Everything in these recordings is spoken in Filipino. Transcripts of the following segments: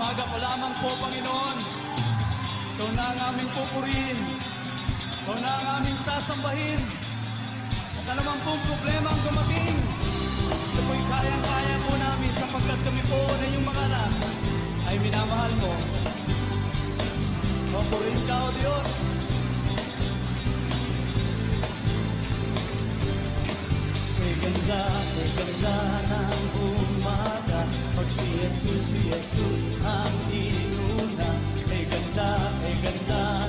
umaga pa lamang po, Panginoon. Ikaw na ang aming pupurihin. Ikaw na ang aming sasambahin. At anumang pong problema ang dumating, ito po'y kayang-kaya po namin sapagkat kami po na iyong mga anak ay minamahal mo. Papurihin ka, O Diyos. Kay ganda ng umaga, pag si Jesus ang inuna. Kay ganda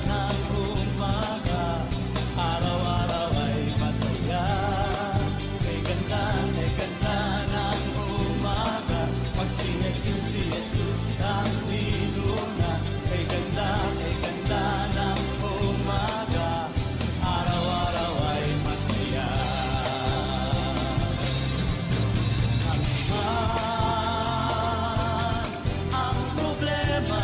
ng umaga, araw-araw ay masaya. Kay ganda ng umaga, pag si Jesus ang inuna. Kay ganda ng umaga, araw-araw ay masaya. Ang problema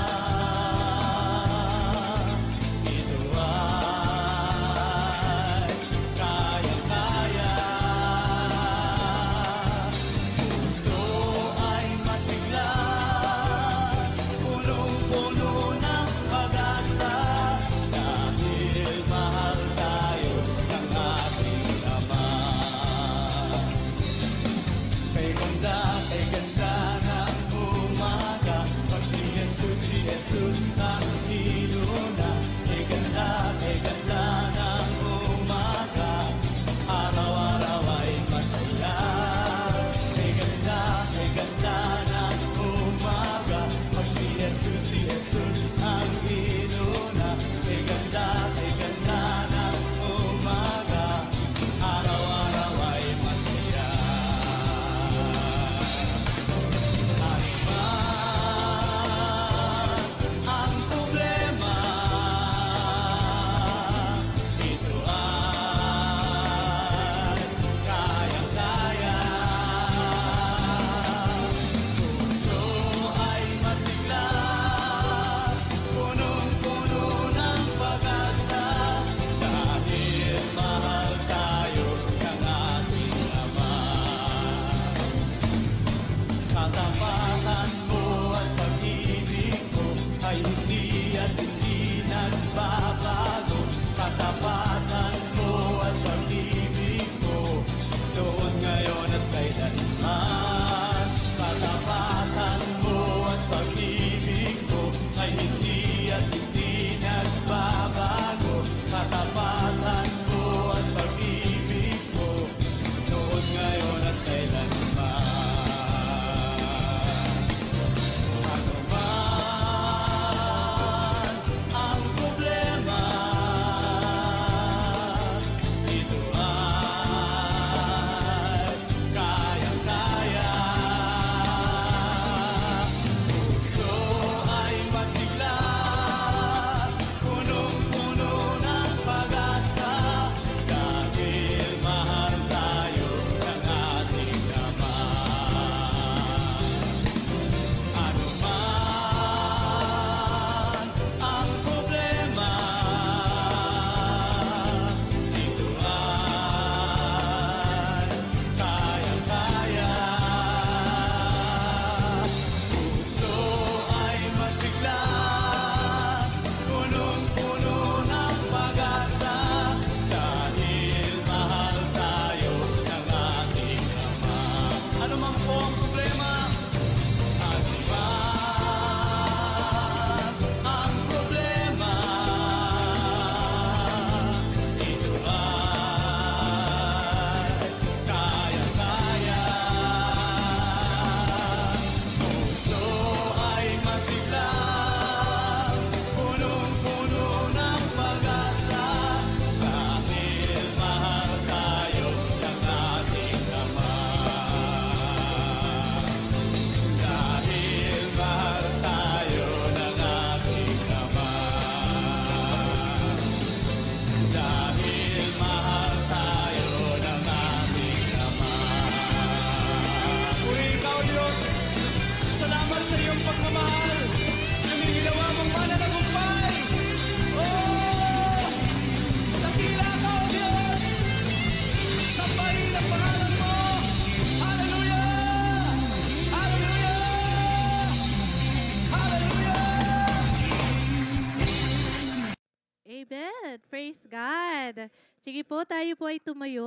Praise God! Sige po, tayo po ay tumayo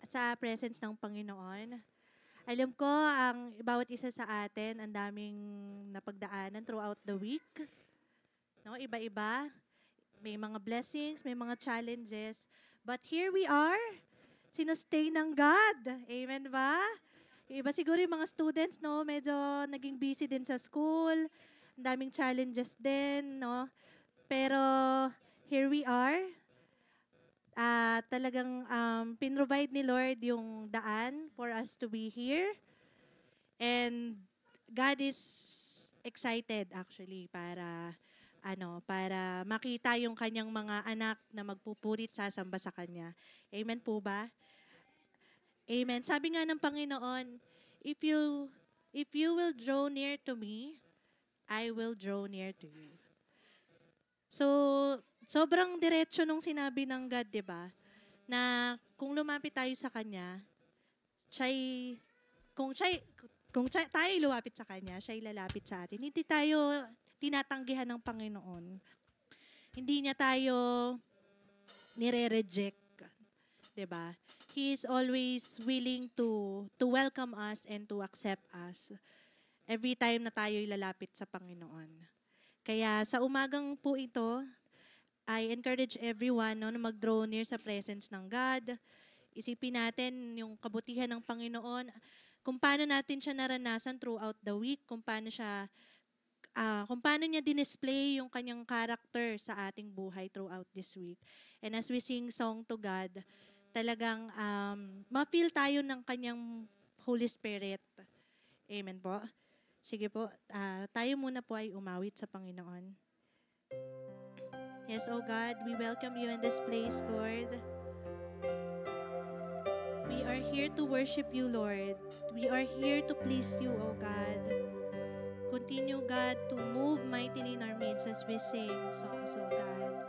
sa presence ng Panginoon. Alam ko, ang bawat isa sa atin, ang daming napagdaanan throughout the week. No, iba-iba. May mga blessings, may mga challenges. But here we are, sinustay ng God. Amen ba? Iba siguro yung mga students, no, medyo naging busy din sa school. Ang daming challenges din, no. Pero here we are. Talagang pinrovide ni Lord yung daan for us to be here. And God is excited actually para makita yung kanyang mga anak na magpupurit sasamba sa kanya. Amen po ba? Amen. Sabi nga ng Panginoon, if you will draw near to me, I will draw near to you. So, sobrang diretso nung sinabi ng God, di ba? Na kung lumapit tayo sa Kanya, kung tayo lumapit sa Kanya, siya'y lalapit sa atin. Hindi tayo tinatanggihan ng Panginoon. Hindi niya tayo nire-reject. Di ba? He is always willing to welcome us and to accept us every time na tayo'y lalapit sa Panginoon. Kaya sa umagang po ito, I encourage everyone na mag-draw near sa presence ng God. Isipin natin yung kabutihan ng Panginoon, kung paano natin siya naranasan throughout the week, kung paano niya dinisplay yung kanyang character sa ating buhay throughout this week. And as we sing song to God, talagang ma-feel tayo ng kanyang Holy Spirit. Amen po. Sige po, tayo muna po ay umawit sa Panginoon. Yes, oh God, we welcome you in this place, Lord. We are here to worship you, Lord. We are here to please you, oh God. Continue, God, to move mightily in our midst as we sing songs, oh God.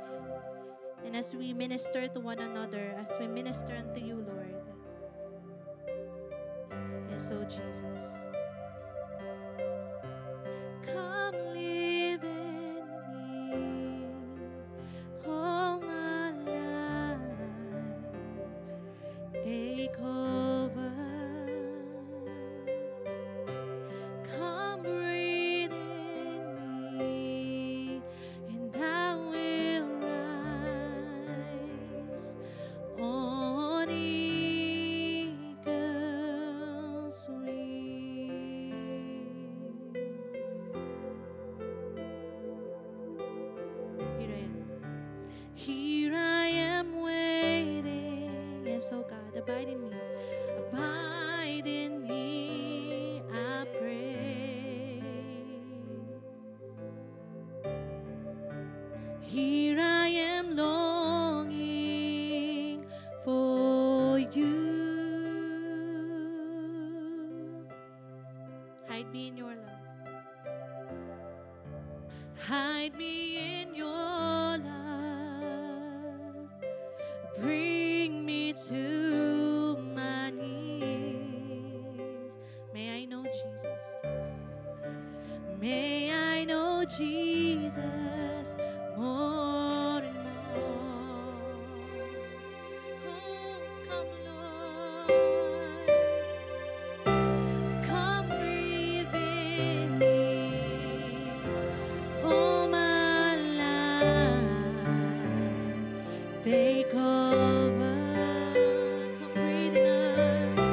And as we minister to one another, as we minister unto you, Lord. Yes, oh Jesus. Come live in me, all my life, take over. Come breathe in me, and I will rise on eagle's wings. Here I am waiting. Yes, oh God, abide in me. Abide in me, I pray. Here I am longing for you. Hide me in your love. Hide me in your love. Bring me to my knees. May I know Jesus. May I know Jesus more and more. Oh, come, Lord. Come breathe in me. All my life, take over. Come breathe in us.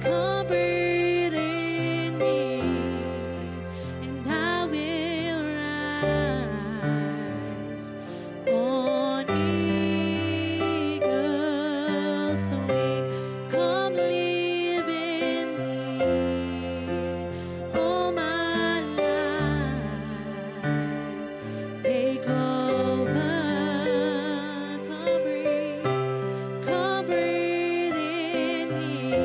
Come breathe in me, and I will rise on eagle's wing. Come live in me. All my life, take over. Come breathe in me,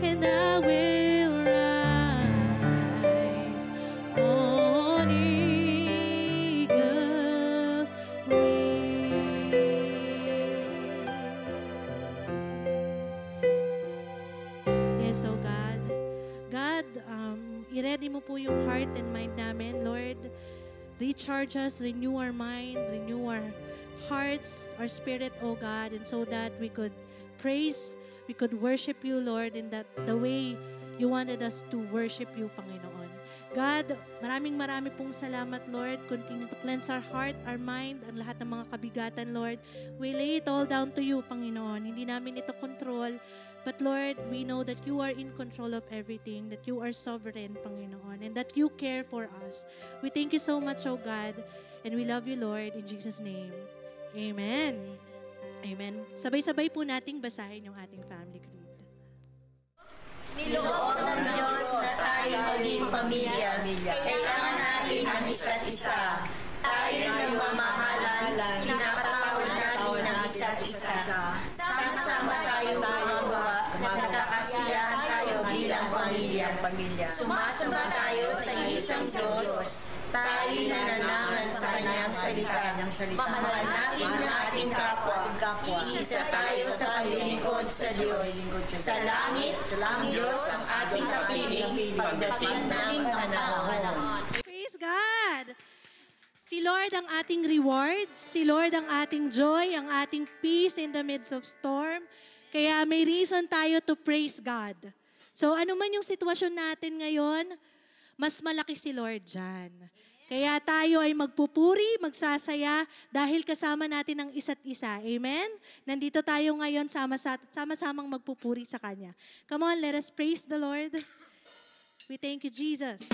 and I will rise on eagle's wing. Yes, oh God. God, i-ready mo po yung heart and mind namin, Lord. Recharge us, renew our mind, renew our hearts, our spirit, O God, and so that we could praise, we could worship you, Lord, in that the way you wanted us to worship you, Panginoon. God, marami pong salamat, Lord. Continue to cleanse our heart, our mind, ang lahat ng mga kabigatan, Lord. We lay it all down to you, Panginoon. Hindi namin ito control. But Lord, we know that you are in control of everything, that you are sovereign, Panginoon, and that you care for us. We thank you so much, O God, and we love you, Lord, in Jesus' name. Amen. Amen. Sabay-sabay po nating basahin yung ating family creed. Niloob ng Diyos na tayo maging pamilya. Kailangan natin ang isa't isa. Tayo nagmamahalan, pinapatawad natin ang isa't isa. Sama-sama tayo gumagawa, nagkakasiyahan tayo bilang pamilya. Sumasamba tayo sa isang Diyos. Tayo nananangan sa Kanyang salita. Mahal natin ang ating kapwa. Isa tayo sa paglilingkod sa Diyos. Sa langit, ang Diyos ang ating kapiling pagdating ng panahon. Praise God! Si Lord ang ating reward, si Lord ang ating joy, ang ating peace in the midst of storm. Kaya may reason tayo to praise God. So ano man yung sitwasyon natin ngayon, mas malaki si Lord dyan. Kaya tayo ay magpupuri, magsasaya dahil kasama natin ang isa't isa. Amen? Nandito tayo ngayon sama-samang magpupuri sa Kanya. Come on, let us praise the Lord. We thank you, Jesus.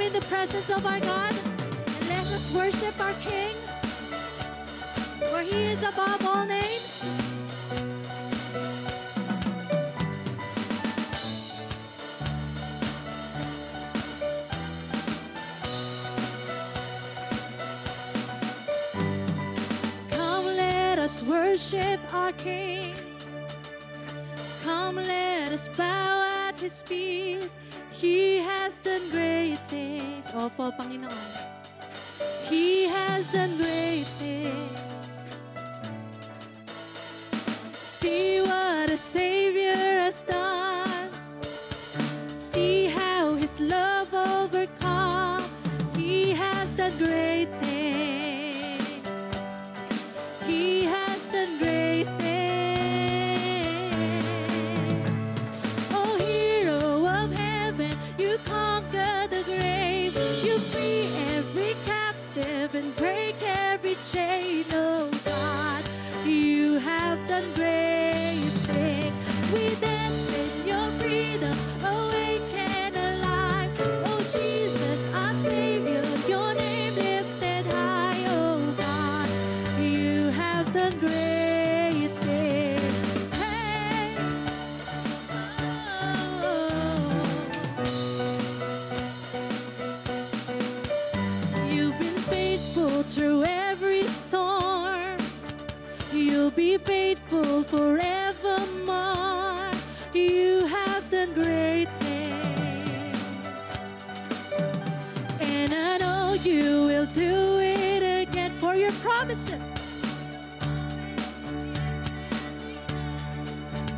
in the presence of our God and let us worship our King, for He is above all names. Come, let us worship our King. Come, let us bow at His feet. He has done great things. Opo, Panginoon. He has done great things. See what a Savior has done. See how His love overcome. He has done great things. He has done great things. Oh, hero of heaven, you conquer the grave. You free every captive and break every chain. Oh God, you have done great things. We dance in your freedom, awake and alive. Oh Jesus, our Savior, your name lifted high. Oh God, you have done great things. Hey, you've been faithful through every storm. You'll be faithful forevermore. You have done great things. And I know you will do it again for your promises.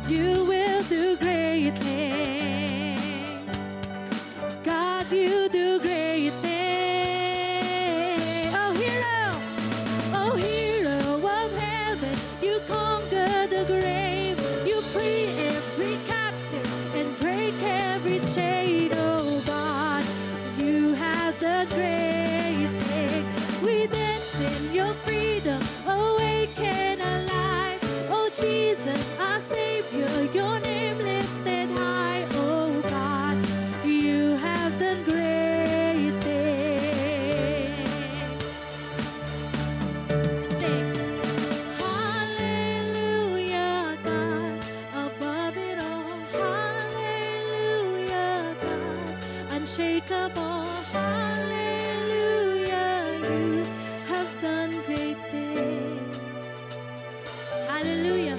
You will do great things. God, you do great things. Oh, hero. Oh, hero of heaven, you conquer the grave. You free every captive and break every chain. Oh God, you have the great thing. We dance in your freedom, awake and alive. Oh Jesus, our Savior, your name lifted high. Oh God, you have done great things. Sing. Hallelujah, God, above it all. Hallelujah, God, unshakable. Hallelujah, you have done great things. Hallelujah.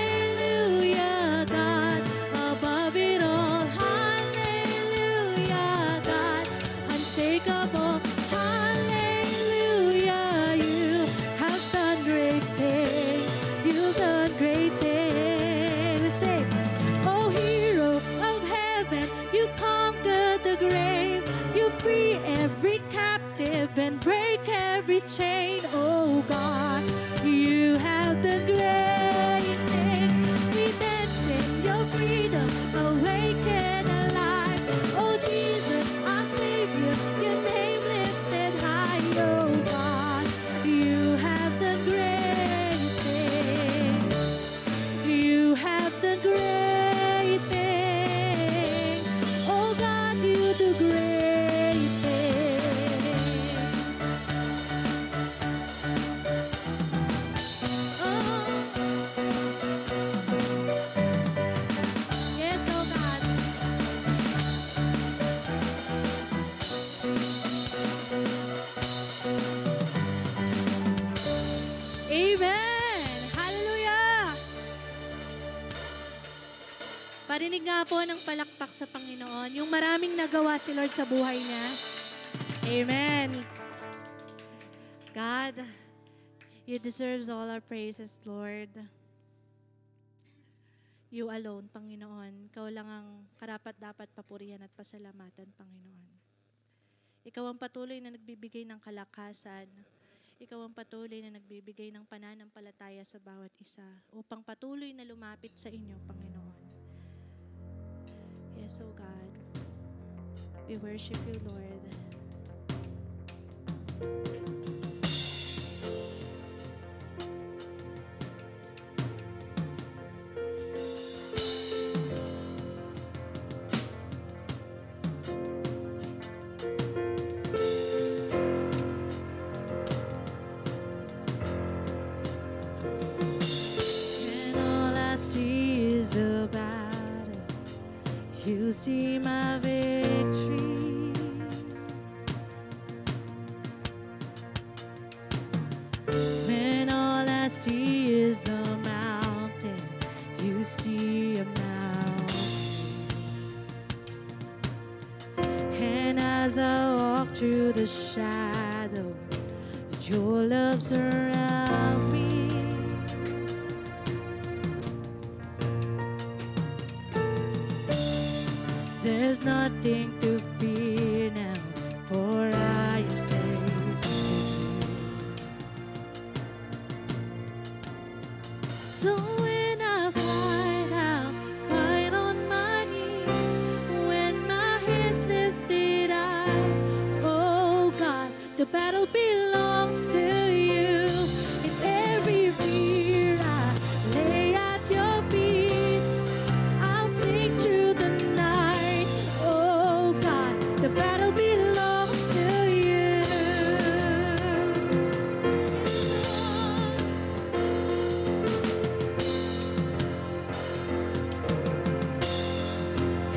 Hallelujah, God, above it all. Hallelujah, God, unshakable. Hallelujah, you have done great things. You've done great things. Say, oh, hero of heaven, you conquered the grave. You free every captive and break every chain. Oh God, you have done great things. We dance in your freedom, awake and alive. Oh Jesus, our Savior, your name lifted high. Oh God, you have done great things. You have done great things. Oh God, you do great things. Oh, yes, oh God. Amen! Hallelujah! Parinig nga po ng palakpak sa Panginoon, yung maraming nagawa si Lord sa buhay niya. Amen! God, you deserve all our praises, Lord. You alone, Panginoon. Ikaw lang ang karapat-dapat papurihan at pasalamatan, Panginoon. Ikaw ang patuloy na nagbibigay ng kalakasan. Ikaw ang patuloy na nagbibigay ng pananampalataya sa bawat isa upang patuloy na lumapit sa inyo, Panginoon. Yes, oh God. We worship you, Lord. You see my victory. When all I see is a mountain, you see a mountain. And as I walk through the shadow, your love surrounds me. There's nothing to fear now, for I am safe. So when I fight on my knees, when my hands lifted high, oh God, the battle belongs to you. In every fear I lay at your feet, I'll sing through the night. Oh God, the battle belongs to you.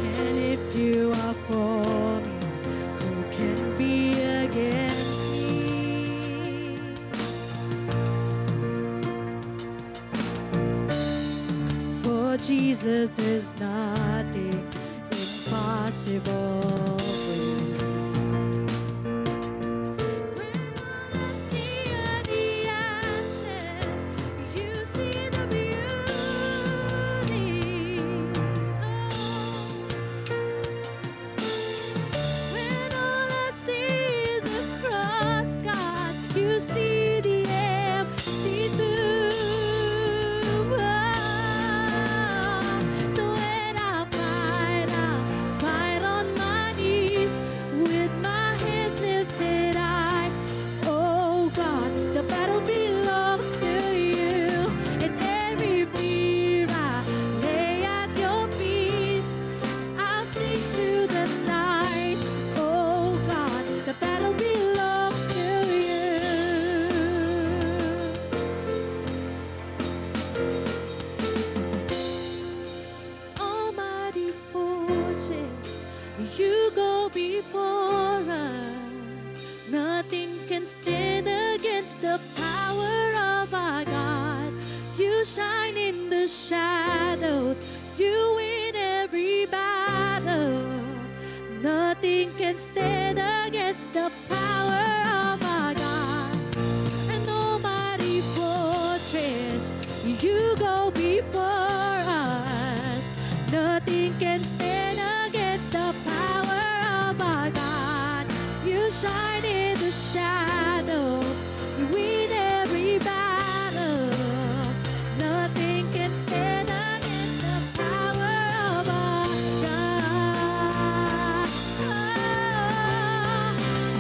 And if you are for me, who can be against me? For Jesus, there's nothing impossible for you. When all I see are the ashes, you see the beauty. When all I see is the cross, God, you see the empty tomb. So when I fight on my knees with my hands lifted high. Oh God, the battle belongs to you. In every fear I lay at your feet, I'll sing through the night. Oh God, the battle belongs to you. Almighty fortress, you go before us. Nothing can stand against the power of our God. You shine in the shadows, you win every battle. Nothing can stand against the power of our God. An almighty fortress, you go before us. Nothing can stand against the power of our God. You shine in the shadow, you win every battle. Nothing can stand against the power of our God.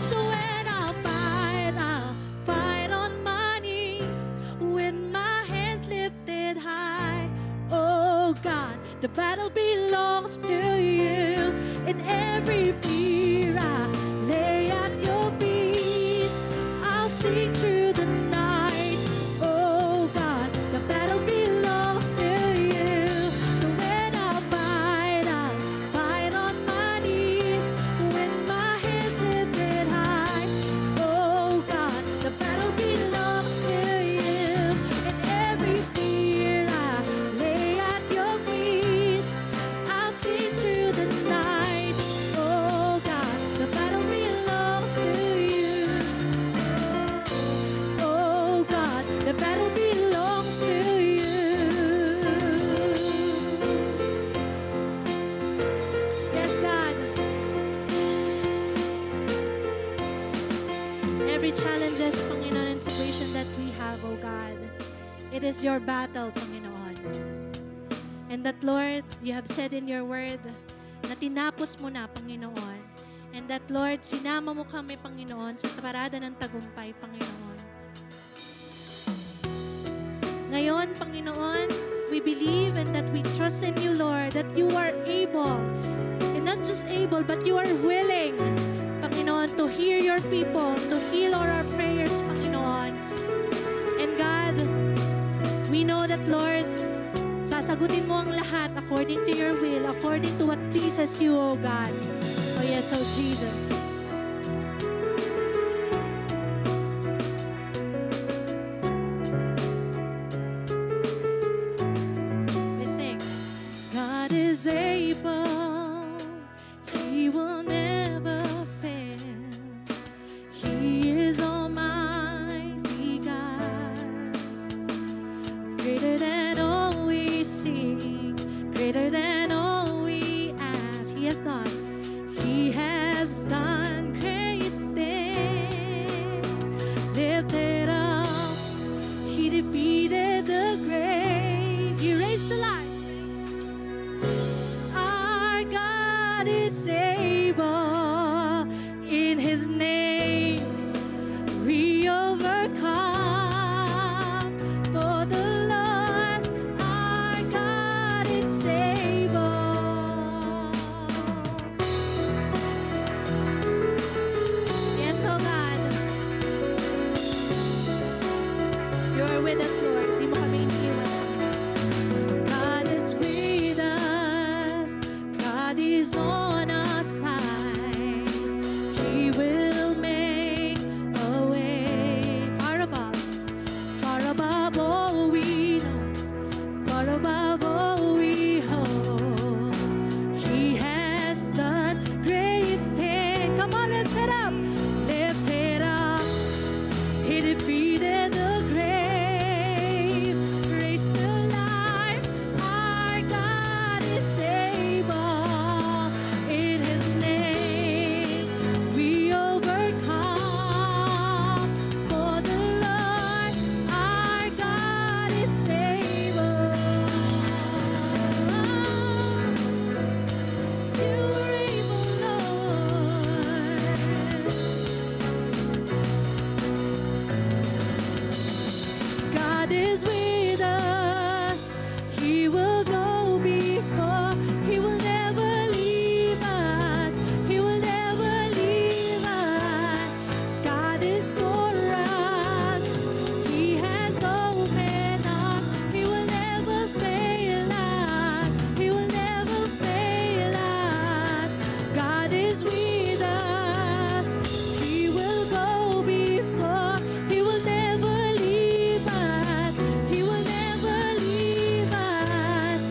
So when I'll fight on my knees, with my hands lifted high. Oh God, the battle belongs to you. In every fear I lay at your feet, I'll sing through the night. Oh God, the battle belongs to you. So when I fight on my knees, with my hands lifted high. Oh God, the battle belongs to you. In every fear I lay at your feet, I'll sing through the night. Oh God, the battle belongs to you. Oh God, the battle belongs to you. Yes, God. Every challenges, Panginoon, and situation that we have, oh God, it is your battle, Panginoon. And that, Lord, you have said in your word na tinapos mo na, Panginoon. And that, Lord, sinama mo kami, Panginoon, sa parada ng tagumpay, Panginoon. Ngayon, Panginoon, we believe and that we trust in you, Lord, that you are able, and not just able, but you are willing, Panginoon, to hear your people, to heal all our prayers, Panginoon. And God, we know that, Lord, sagutin mo ang lahat according to your will, according to what pleases you, O God. Oh yes, oh Jesus. We sing. God is able, He will never fail. He is Almighty God, greater than all we see, greater than all we ask. He has done. He has done great things. Lifted up, He defeated the grave. He raised the life. Our God is able. In His name we overcome. For the Lord our God is able. Yes, oh God. You are with us, Lord. Di mo kami iniiwan. God is with us. God is on our side. He will make a way far above all we know, far above all we hope. He has done great things. Come on, lift it up. Lift it up. He defeated the grave, raised to life. Our God is able. In His name we overcome. For the Lord our God is able. You are able, Lord. God is with us. He will go before. He will never leave us. He will never leave us. God is for us. He has opened up. He will never fail us. He will never fail us. God is with us. He will go before. He will never leave us. He will never leave us.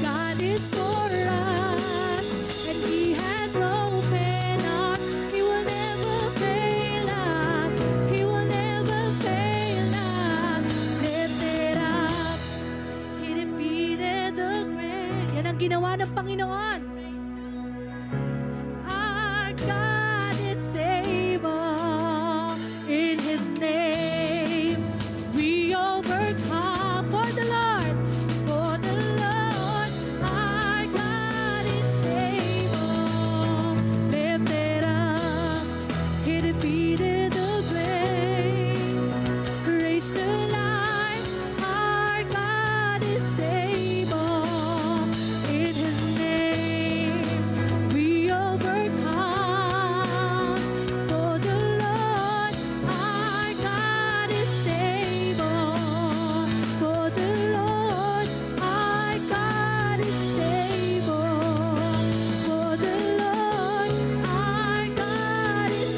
God is for us, and He has opened up. He will never fail us. He will never fail us. Lift it up. He defeated the grave. Yan ang ginawa ng Panginoon. Our God is able. In His name we overcome. For the Lord our God is able. Lift it up. He defeated the grave, raised to life. Our God is able. In His name we overcome. For the Lord our God is able. For the Lord our God is able. For the Lord our God is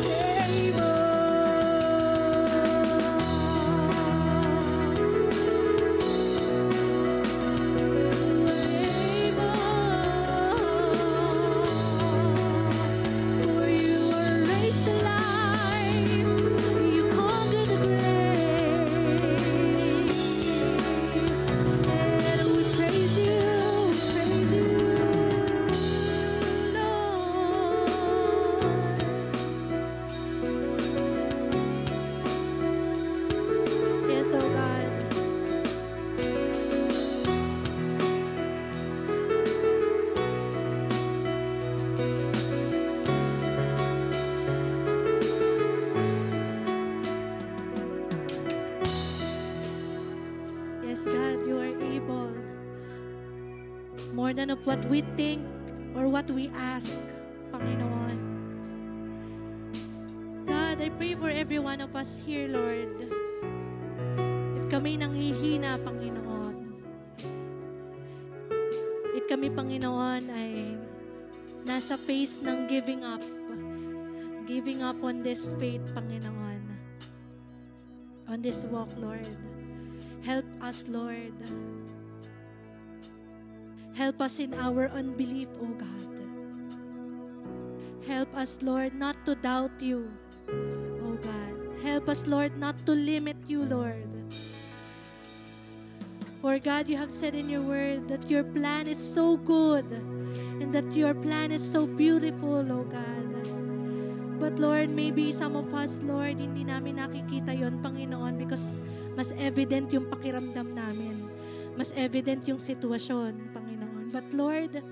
For you were raised to life. You conquered the grave. And we praise you, Lord. Yes, oh God. Yes, God, you are able. More than of what we think or what we ask, Panginoon. God, I pray for every one of us here, Lord. If kami nanghihina, Panginoon, kami, Panginoon, ay nasa phase ng giving up. Giving up on this faith, Panginoon. On this walk, Lord. Help us, Lord. Help us in our unbelief, O God. Help us, Lord, not to doubt you, O God. Help us, Lord, not to limit you, Lord. For God, you have said in your word that your plan is so good and that your plan is so beautiful, O God. But Lord, maybe some of us, Lord, hindi namin nakikita yon, Panginoon, because mas evident yung pakiramdam namin. Mas evident yung sitwasyon, Panginoon. But Lord,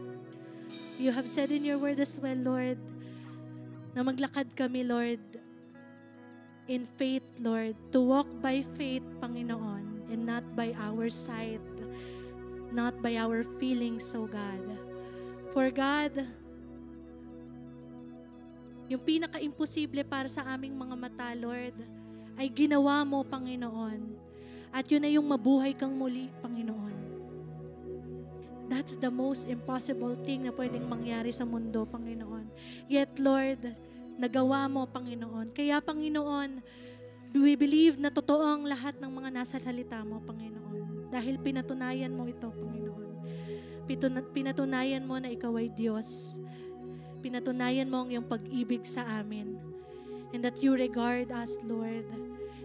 you have said in your word as well, Lord, na maglakad kami, Lord, in faith, Lord, to walk by faith, Panginoon, and not by our sight, not by our feelings, O God. For God, yung pinaka-imposible para sa aming mga mata, Lord, ay ginawa mo, Panginoon. At yun ay yung mabuhay kang muli, Panginoon. That's the most impossible thing na pwedeng mangyari sa mundo, Panginoon. Yet, Lord, nagawa mo, Panginoon. Kaya, Panginoon, we believe na totoo ang lahat ng mga nasa salita mo, Panginoon. Dahil pinatunayan mo ito, Panginoon. Pinatunayan mo na ikaw ay Diyos. Pinatunayan mo ang iyong pag-ibig sa amin. And that you regard us, Lord.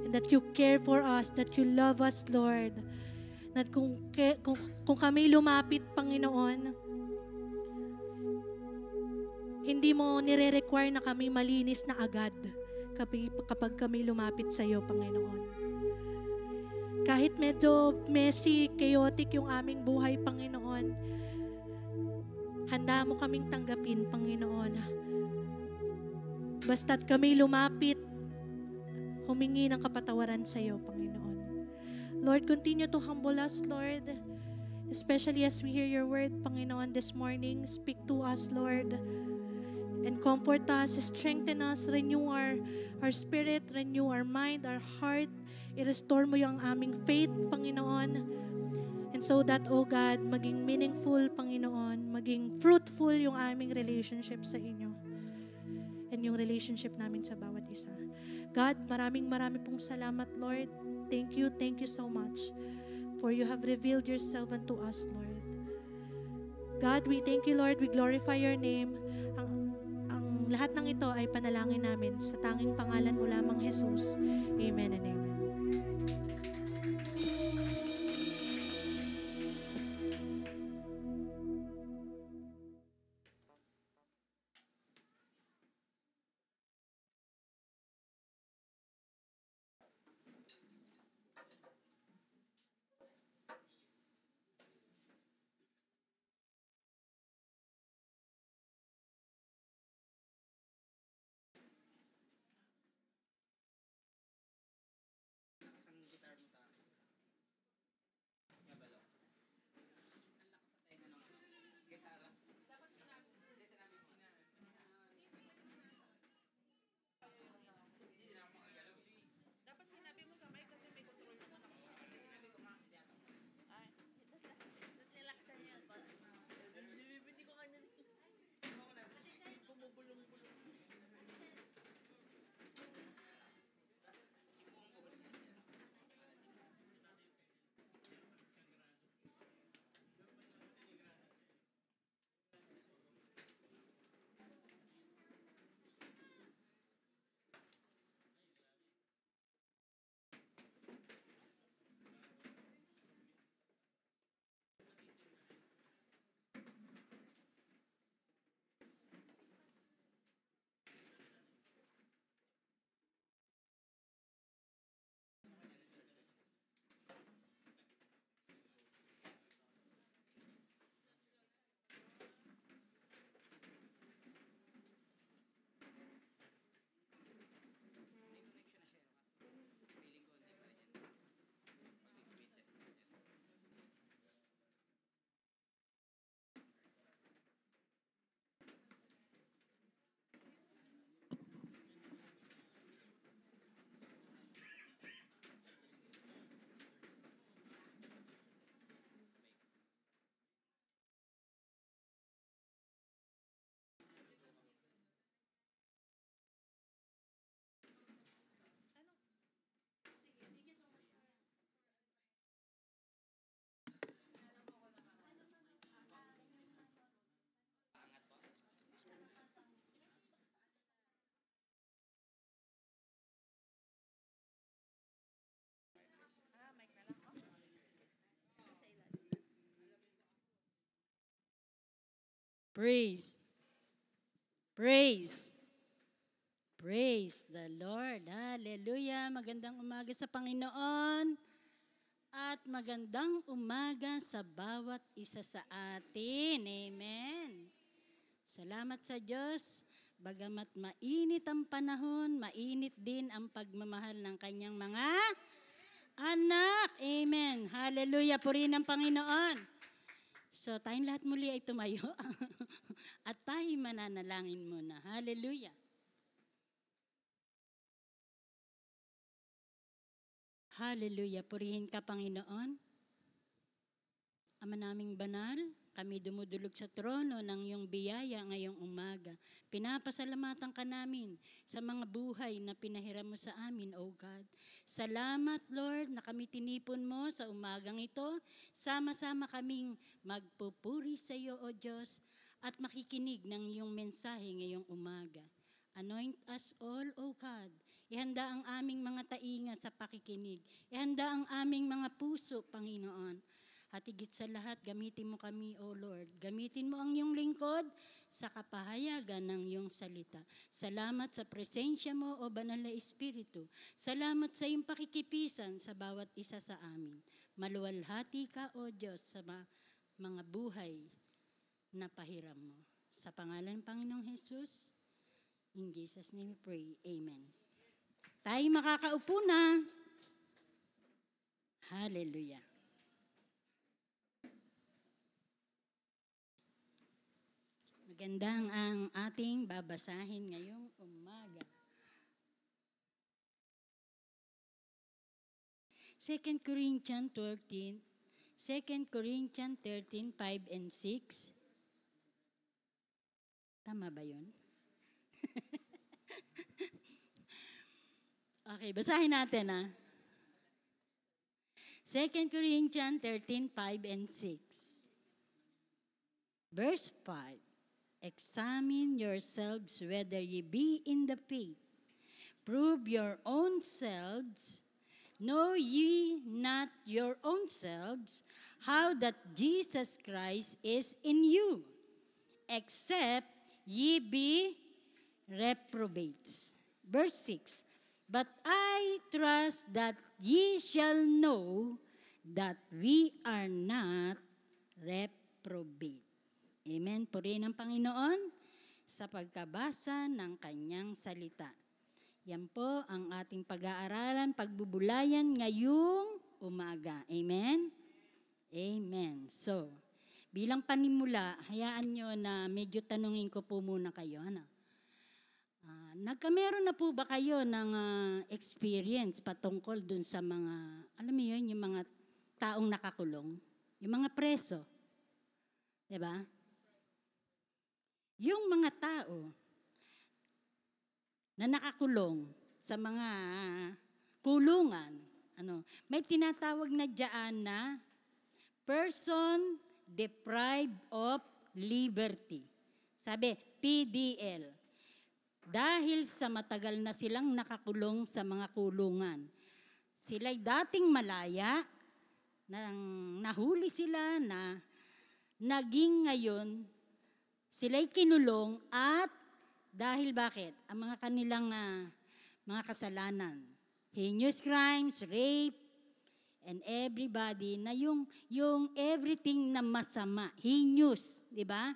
And that you care for us, that you love us, Lord. At kung kami lumapit, Panginoon, hindi mo nire-require na kami malinis na agad kapag kami lumapit sa iyo, Panginoon. Kahit medyo messy, chaotic yung aming buhay, Panginoon, handa mo kaming tanggapin, Panginoon. Basta't kami lumapit, humingi ng kapatawaran sa iyo, Panginoon. Lord, continue to humble us, Lord. Especially as we hear your word, Panginoon, this morning. Speak to us, Lord. And comfort us, strengthen us, renew our spirit, renew our mind, our heart. I-restore mo yung aming faith, Panginoon. And so that, oh God, maging meaningful, Panginoon, maging fruitful yung aming relationship sa inyo. And yung relationship namin sa bawat isa. God, maraming pong salamat, Lord. Thank you so much. For you have revealed yourself unto us, Lord. God, we thank you, Lord. We glorify your name. Ang lahat ng ito ay panalangin namin sa tanging pangalan mo lamang, Jesus. Amen and amen. Praise. Praise. Praise the Lord. Hallelujah. Magandang umaga sa Panginoon. At magandang umaga sa bawat isa sa atin. Amen. Salamat sa Diyos. Bagamat mainit ang panahon, mainit din ang pagmamahal ng kanyang mga anak. Amen. Hallelujah. Purihin ang Panginoon. So, tayong lahat muli ay tumayo. At tayo mananalangin muna. Hallelujah. Hallelujah. Purihin ka, Panginoon. Ama naming banal, kami dumudulog sa trono ng iyong biyaya ngayong umaga. Pinapasalamatan ka namin sa mga buhay na pinahiram mo sa amin, O God. Salamat, Lord, na kami tinipon mo sa umagang ito. Sama-sama kaming magpupuri sa iyo, O Diyos, at makikinig ng iyong mensahe ngayong umaga. Anoint us all, O God. Ihanda ang aming mga tainga sa pakikinig. Ihanda ang aming mga puso, Panginoon. At higit sa lahat, gamitin mo kami, O Lord. Gamitin mo ang iyong lingkod sa kapahayagan ng iyong salita. Salamat sa presensya mo, O Banal na Espiritu. Salamat sa iyong pakikipisan sa bawat isa sa amin. Maluwalhati ka, O Diyos, sa mga buhay na pahiram mo. Sa pangalan ng Panginoong Jesus, in Jesus' name we pray. Amen. Tayo makakaupo na. Hallelujah. Magandang ang ating babasahin ngayong umaga. 2 Corinthians 13, 5 and 6. Tama ba yun? Okay, basahin natin 2 Corinthians 13, 5 and 6. Verse 5. Examine yourselves whether ye be in the faith. Prove your own selves. Know ye not your own selves how that Jesus Christ is in you, except ye be reprobates. Verse 6. But I trust that ye shall know that we are not reprobate. Amen. Purihin ang Panginoon sa pagkabasa ng kanyang salita. Yan po ang ating pag-aaralan, pagbubulayan ngayong umaga. Amen? Amen. So, bilang panimula, hayaan nyo na medyo tanungin ko po muna kayo. Meron na po ba kayo ng experience patungkol dun sa mga, alam mo yun, yung mga taong nakakulong? Yung mga preso? Diba? Yung mga tao na nakakulong sa mga kulungan, may tinatawag na dyan na person deprived of liberty. Sabi, PDL. Dahil sa matagal na silang nakakulong sa mga kulungan. Sila'y dating malaya, nahuli sila na naging ngayon, sila'y kinulong at dahil bakit? Ang mga kanilang mga kasalanan, heinous crimes, rape, and everybody, na yung everything na masama, heinous, di ba?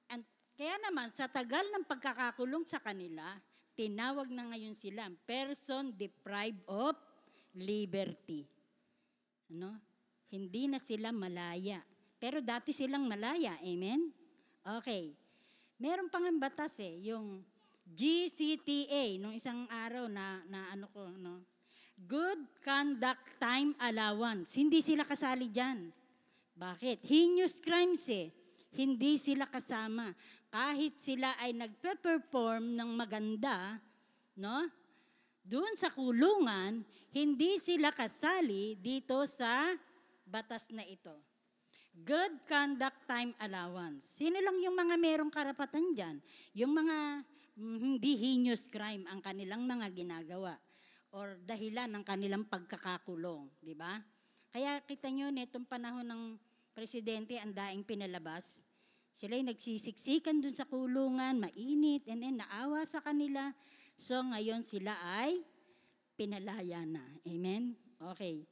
And kaya naman, sa tagal ng pagkakakulong sa kanila, tinawag na ngayon sila, person deprived of liberty. Hindi na sila malaya. Pero dati silang malaya, amen? Okay. Meron pang batas yung GCTA, nung isang araw na Good Conduct Time Allowance. Hindi sila kasali dyan. Bakit? Heinous crimes Hindi sila kasama. Kahit sila ay nagpe-perform ng maganda, doon sa kulungan, hindi sila kasali dito sa batas na ito. Good Conduct Time Allowance. Sino lang yung mga merong karapatan dyan? Yung mga hindi heinous crime ang kanilang mga ginagawa or dahilan ng kanilang pagkakakulong. Di ba? Kaya kita nyo, netong panahon ng presidente, ang daing pinalabas, Sila'y nagsisiksikan dun sa kulungan, mainit, and then naawa sa kanila. So ngayon sila ay pinalaya na. Amen? Okay.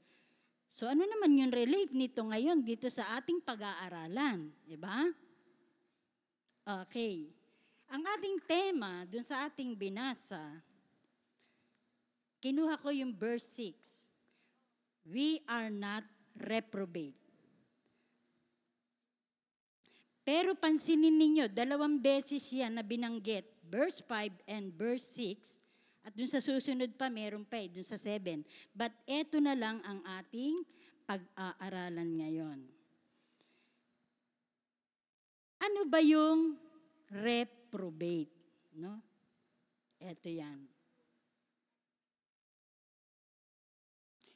So ano naman yung relate nito ngayon dito sa ating pag-aaralan? Diba? Okay. Ang ating tema dun sa ating binasa, kinuha ko yung verse 6. We are not reprobate. Pero pansinin ninyo, 2 beses yan na binanggit, verse 5 and verse 6, at dun sa susunod pa, meron pa dun sa 7. But eto na lang ang ating pag-aaralan ngayon. Ano ba yung reprobate? No? Eto yan.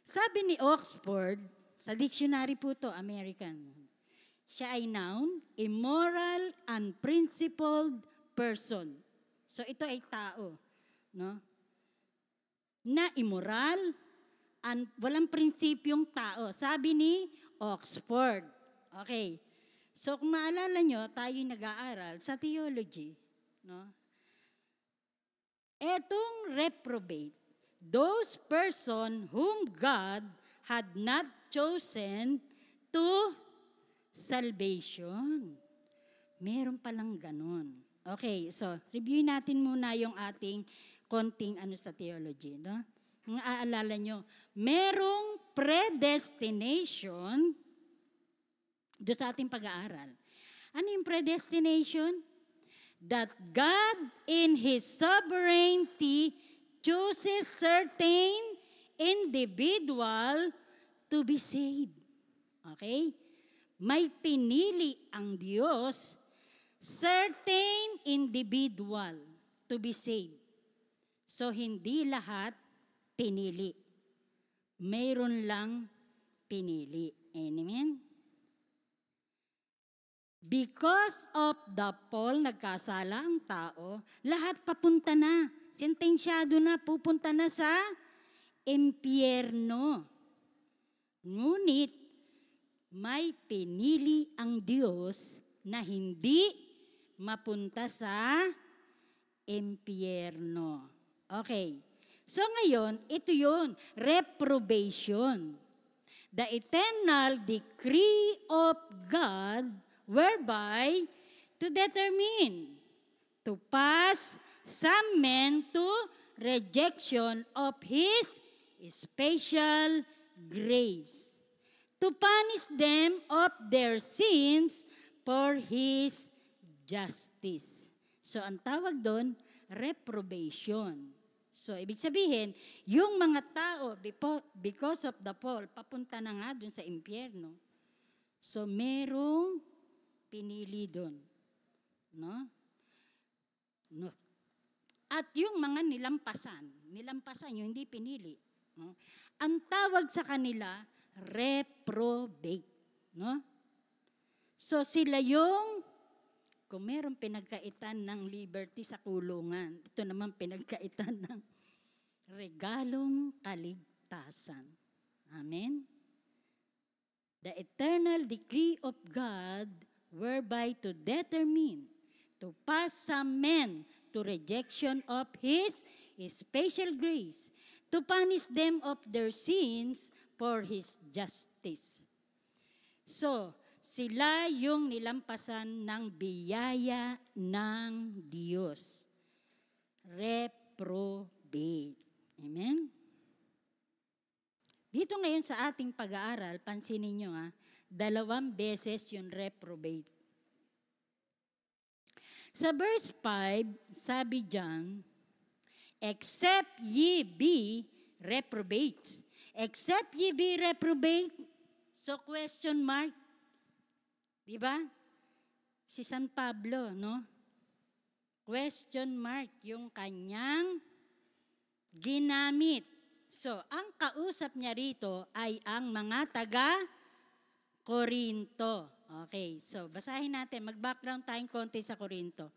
Sabi ni Oxford, sa dictionary po to, American, siya ay noun, immoral, unprincipled person. So ito ay tao, no? Na immoral, walang prinsipyong tao. Sabi ni Oxford. Okay. So kung maalala nyo, tayo nag-aaral sa theology, no? Etong reprobate, those person whom God had not chosen to salvation. Meron palang ganun. Okay, so review natin muna yung ating konting sa theology. No? Kung aalala nyo, merong predestination doon sa ating pag-aaral. Ano yung predestination? That God in His sovereignty chooses certain individual to be saved. Okay? May pinili ang Diyos, certain individual to be saved. So, hindi lahat pinili. Mayroon lang pinili. Amen? Because of the fall, nagkasala ang tao, lahat papunta na. Sentensyado na, pupunta na sa impyerno. Ngunit, may pinili ang Diyos na hindi mapunta sa impyerno. Okay. So ngayon, ito yun, reprobation. The eternal decree of God whereby to determine, to pass some men to rejection of His special grace, to punish them of their sins for His justice. So, ang tawag doon, reprobation. So, ibig sabihin, yung mga tao, because of the fall, papunta na nga doon sa impyerno. So, merong pinili doon. No? No. At yung mga nilampasan yung hindi pinili. No? Ang tawag sa kanila, reprobate. No? So sila yung, kung meron pinagkaitan ng liberty sa kulungan, ito naman pinagkaitan ng regalong kaligtasan. Amen? The eternal decree of God whereby to determine, to pass some men to rejection of His special grace, to punish them of their sins for His justice. So, sila yung nilampasan ng biyaya ng Diyos. Reprobate. Amen? Dito ngayon sa ating pag-aaral, pansinin nyo 2 beses yung reprobate. Sa verse 5, sabi diyan, except ye be reprobates. Except ye be reprobate. So question mark. Diba? Si San Pablo, no? Question mark yung kanyang ginamit. So, ang kausap niya rito ay ang mga taga-Korinto. Okay, so basahin natin. Mag-background tayong konti sa Korinto.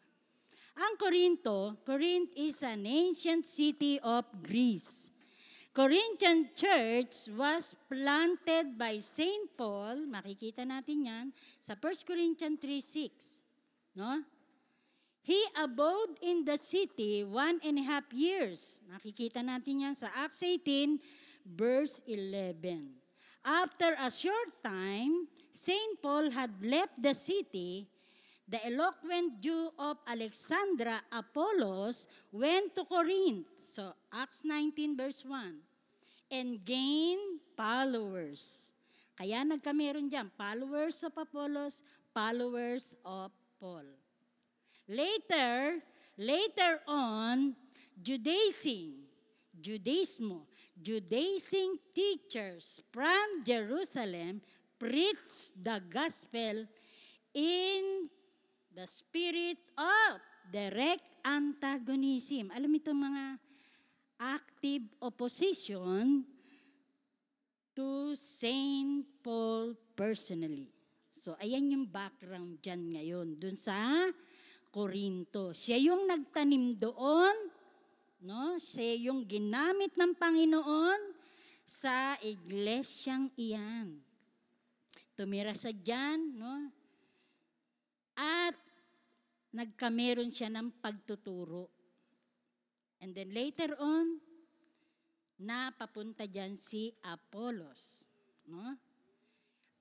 Ang Corinth is an ancient city of Greece. Corinthian church was planted by St. Paul, makikita natin yan, sa 1 Corinthians 3:6. No? He abode in the city 1.5 years. Nakikita natin yan sa Acts 18, verse 11. After a short time, St. Paul had left the city. The eloquent Jew of Alexandria, Apollos, went to Corinth. So, Acts 19, verse 1. And gained followers. Kaya nagkameron dyan, followers of Apollos, followers of Paul. Later on, Judaizing teachers from Jerusalem preached the gospel in the spirit of direct antagonism. Alam mo itong mga active opposition to St. Paul personally. So, ayan yung background dyan ngayon, dun sa Corinto. Siya yung nagtanim doon, no? Siya yung ginamit ng Panginoon sa iglesyang iyan. Tumira sa dyan, no? At nagkameron siya ng pagtuturo. And then later on, napapunta dyan si Apollos, no?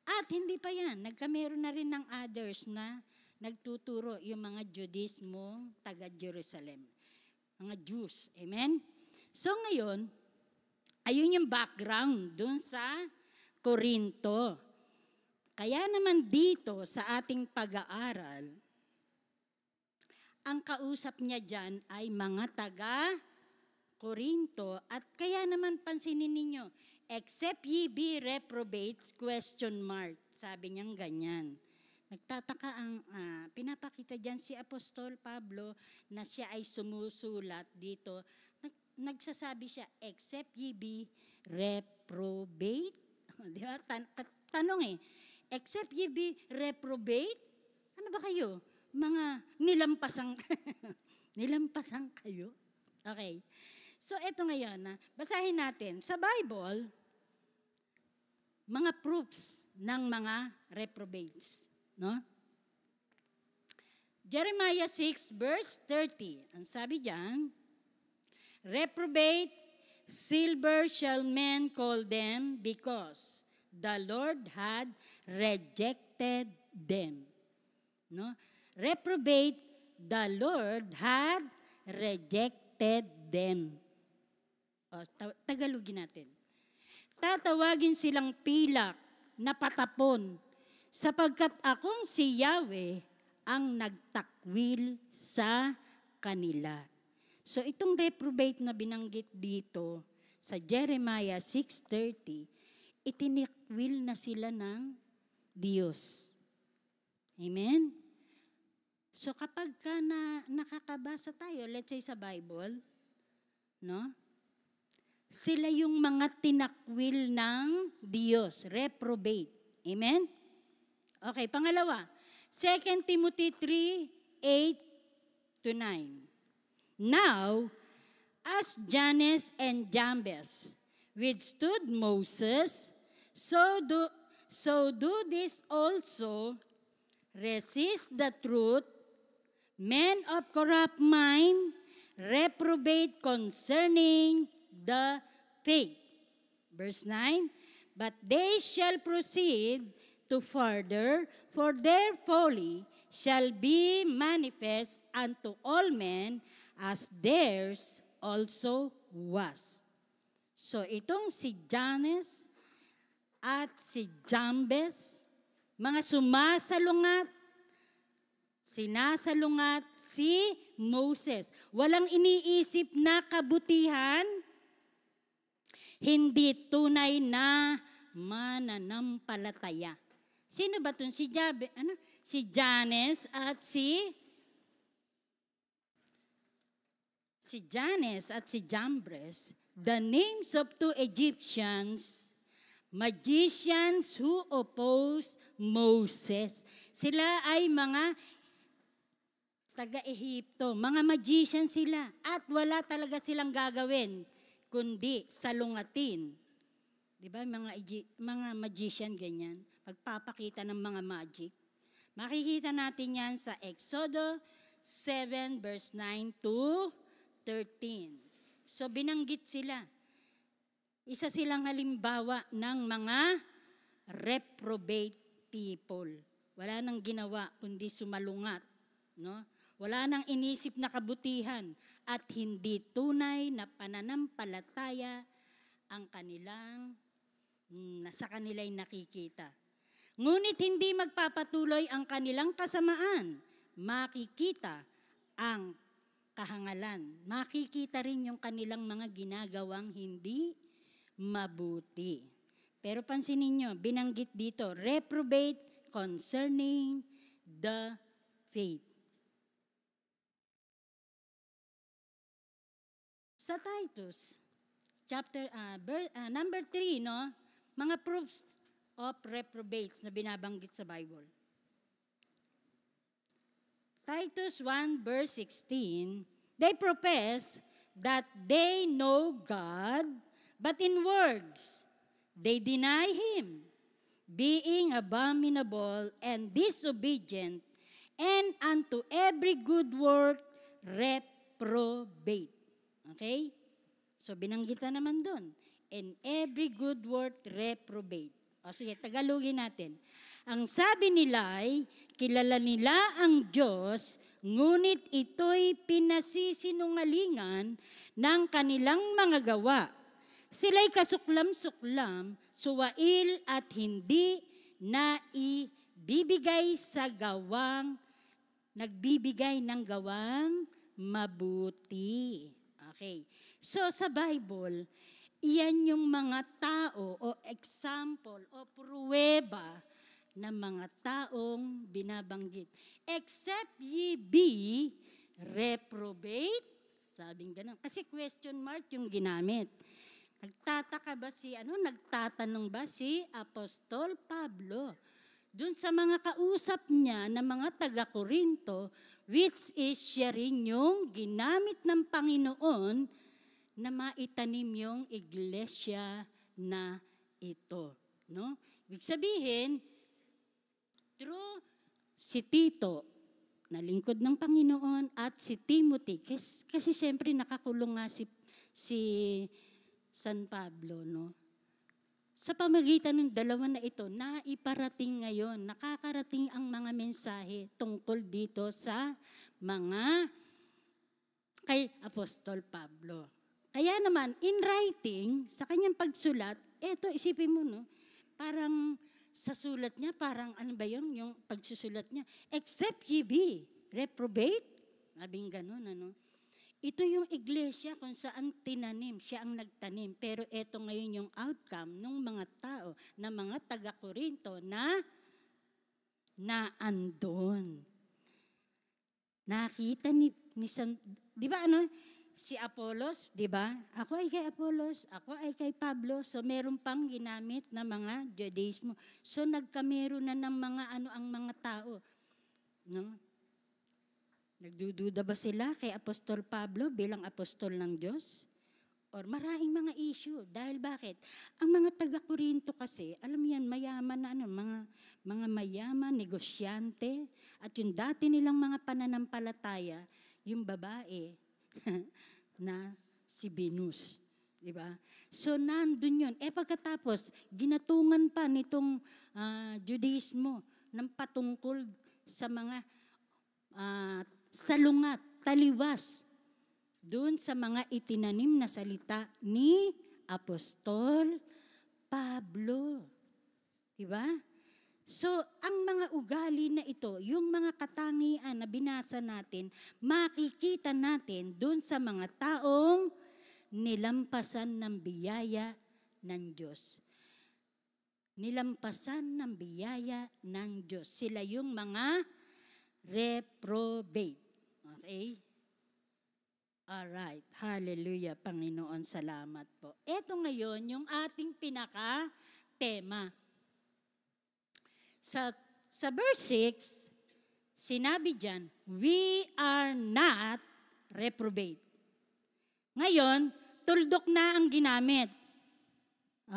At hindi pa yan, nagkameron na rin ng others na nagtuturo, yung mga Judismo, taga-Jerusalem. Mga Jews. Amen? So ngayon, ayun yung background dun sa Corinto. Kaya naman dito sa ating pag-aaral, ang kausap niya dyan ay mga taga-Corinto. At kaya naman pansinin ninyo, except ye be reprobates, ? Sabi niyang ganyan. Nagtataka ang pinapakita diyan si Apostol Pablo na siya ay sumusulat dito. Nagsasabi siya, except ye be reprobate. Di ba? Tanong except ye be reprobate? Ano ba kayo? Mga nilampasang, nilampasang kayo? Okay. So, eto ngayon, basahin natin. Sa Bible, mga proofs ng mga reprobates. No? Jeremiah 6, verse 30. Ang sabi diyan, reprobate, silver shall men call them because the Lord had rejected them. No? Reprobate, the Lord had rejected them. O, Tagalogin natin. Tatawagin silang pilak na patapon, sapagkat akong si Yahweh ang nagtakwil sa kanila. So itong reprobate na binanggit dito sa Jeremiah 6:30, itinikwil na sila ng Diyos. Amen? So kapag ka nakakabasa tayo, let's say sa Bible, no? Sila yung mga tinakwil ng Diyos, reprobate. Amen? Okay, pangalawa, 2 Timothy 3:8-9. Now, as Jannes and Jambres withstood Moses, so do this also, resist the truth, men of corrupt mind, reprobate concerning the faith. Verse 9, but they shall proceed to further, for their folly shall be manifest unto all men, as theirs also was. So itong si Jannes at si Jambres, mga sinasalungat si Moses. Walang iniisip na kabutihan, hindi tunay na mananampalataya. Sino ba itong si Jannes at si Jannes at si Jambres, the names of two Egyptians, magicians who opposed Moses. Sila ay mga taga-Ehipto, mga magician sila, at wala talaga silang gagawin kundi salungatin. Di ba? Mga magician ganyan, pagpapakita ng mga magic. Makikita natin yan sa Exodo 7 verse 9 to 13. So binanggit sila. Isa silang halimbawa ng mga reprobate people. Wala nang ginawa kundi sumalungat, no? Wala nang inisip na kabutihan at hindi tunay na pananampalataya ang kanilang sa kanila'y nakikita. Ngunit hindi magpapatuloy ang kanilang kasamaan. Makikita ang kahangalan. Makikita rin yung kanilang mga ginagawang hindi mabuti. Pero pansinin nyo, binanggit dito, reprobate concerning the faith. Sa Titus, number 3, no? Mga proofs of reprobates na binabanggit sa Bible. Titus 1 verse 16, they profess that they know God, but in words, they deny Him, being abominable and disobedient, and unto every good work reprobate. Okay? So binanggit na naman doon. And every good work reprobate. O sige, Tagalogin natin. Ang sabi nila ay, kilala nila ang Diyos, ngunit ito'y pinasisinungalingan ng kanilang mga gawa. Sila'y kasuklam-suklam, suwail at hindi na ibibigay sa nagbibigay ng gawang mabuti. Okay. So sa Bible, iyan yung mga tao o example o pruweba ng mga taong binabanggit. Except ye be reprobate, sabing ganun. Kasi question mark yung ginamit. Nagtatanong ba si Apostol Pablo dun sa mga kausap niya na mga taga-Korinto, which is siya rin yung ginamit ng Panginoon na maitanim yung iglesia na ito. No? Ibig sabihin, through si Tito, na lingkod ng Panginoon, at si Timothy, kasi siyempre nakakulong nga si San Pablo, no? Sa pamagitan ng dalawa na ito, naiparating ngayon, nakakarating ang mga mensahe tungkol dito sa kay Apostol Pablo. Kaya naman, in writing, sa kanyang pagsulat, eto, isipin mo, no? Parang sa sulat niya, parang ano ba yun, yung pagsusulat niya? Except ye be reprobate, sabing ganun, ano? Ito yung iglesia kung saan tinanim, siya ang nagtanim. Pero eto ngayon yung outcome ng mga tao, na mga taga-Korinto na andon. Nakita ni San, di ba ano, si Apolos, di ba? Ako ay kay Apolos, ako ay kay Pablo. So meron pang ginamit na mga Judaismo. So nagkamero na ng mga ang mga tao. No? Nagdududa ba sila kay Apostol Pablo bilang apostol ng Diyos? Or maraming mga issue. Dahil bakit? Ang mga taga-Korinto kasi, alam mo yan, mayaman na mga mayaman, negosyante, at yung dati nilang mga pananampalataya, yung babae, na si Venus, di ba? So nandun yun. Pagkatapos ginatungan pa nitong Judaismo ng patungkol sa mga salungat, taliwas doon sa mga itinanim na salita ni Apostol Pablo. Di ba? So, ang mga ugali na ito, yung mga katangian na binasa natin, makikita natin doon sa mga taong nilampasan ng biyaya ng Diyos. Nilampasan ng biyaya ng Diyos. Sila yung mga reprobate. Okay? Alright. Hallelujah, Panginoon. Salamat po. Ito ngayon yung ating pinaka-tema. Sa verse 6, sinabi dyan, we are not reprobate. Ngayon, tuldok na ang ginamit.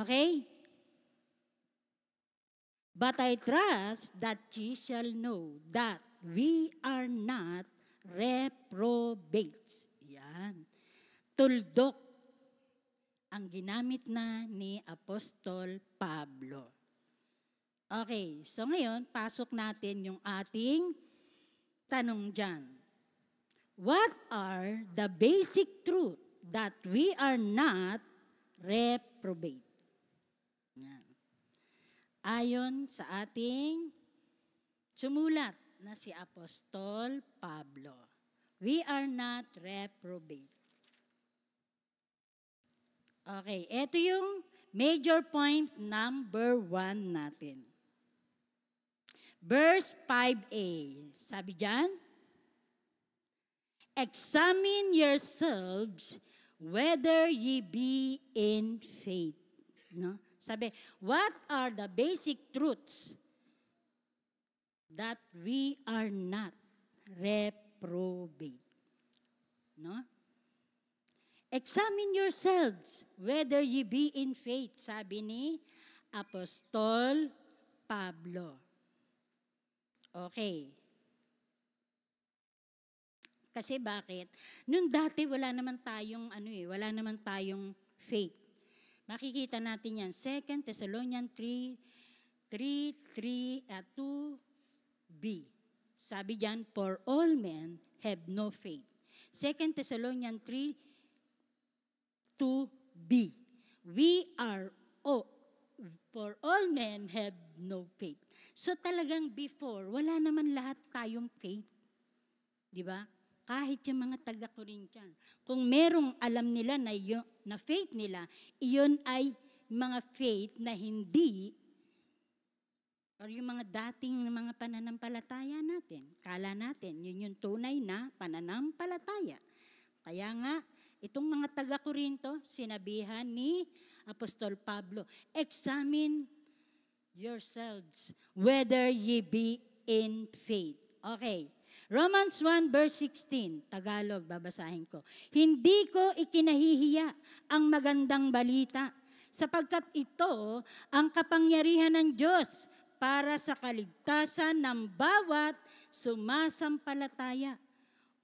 Okay? But I trust that ye shall know that we are not reprobates. Yan. Tuldok ang ginamit na ni Apostol Pablo. Okay, so ngayon, pasok natin yung ating tanong dyan. What are the basic truth that we are not reprobate? Yan. Ayon sa ating sumulat na si Apostol Pablo. We are not reprobate. Okay, ito yung major point number 1 natin. Verse 5a, sabi dyan, examine yourselves whether ye be in faith. No? Sabi, what are the basic truths that we are not reprobate? No? Examine yourselves whether ye be in faith, sabi ni Apostol Pablo. Okay. Kasi bakit? Noong dati wala naman tayong wala naman tayong faith. Makikita natin yan 2 Thessalonians 2b. Sabi diyan, for all men have no faith. 2 Thessalonians 2b. We are for all men have no faith. So talagang before, wala naman lahat tayong faith. Di ba? Kahit yung mga taga-Corinthian. Kung merong alam nila na faith nila, iyon ay mga faith na hindi, or yung mga dating mga pananampalataya natin. Kala natin, yun yung tunay na pananampalataya. Kaya nga, itong mga taga-Corinto, sinabihan ni Apostol Pablo, examine yourselves whether ye be in faith. Okay. Romans 1 verse 16, Tagalog, babasahin ko. Hindi ko ikinahihiya ang magandang balita, sapagkat ito ang kapangyarihan ng Diyos para sa kaligtasan ng bawat sumasampalataya.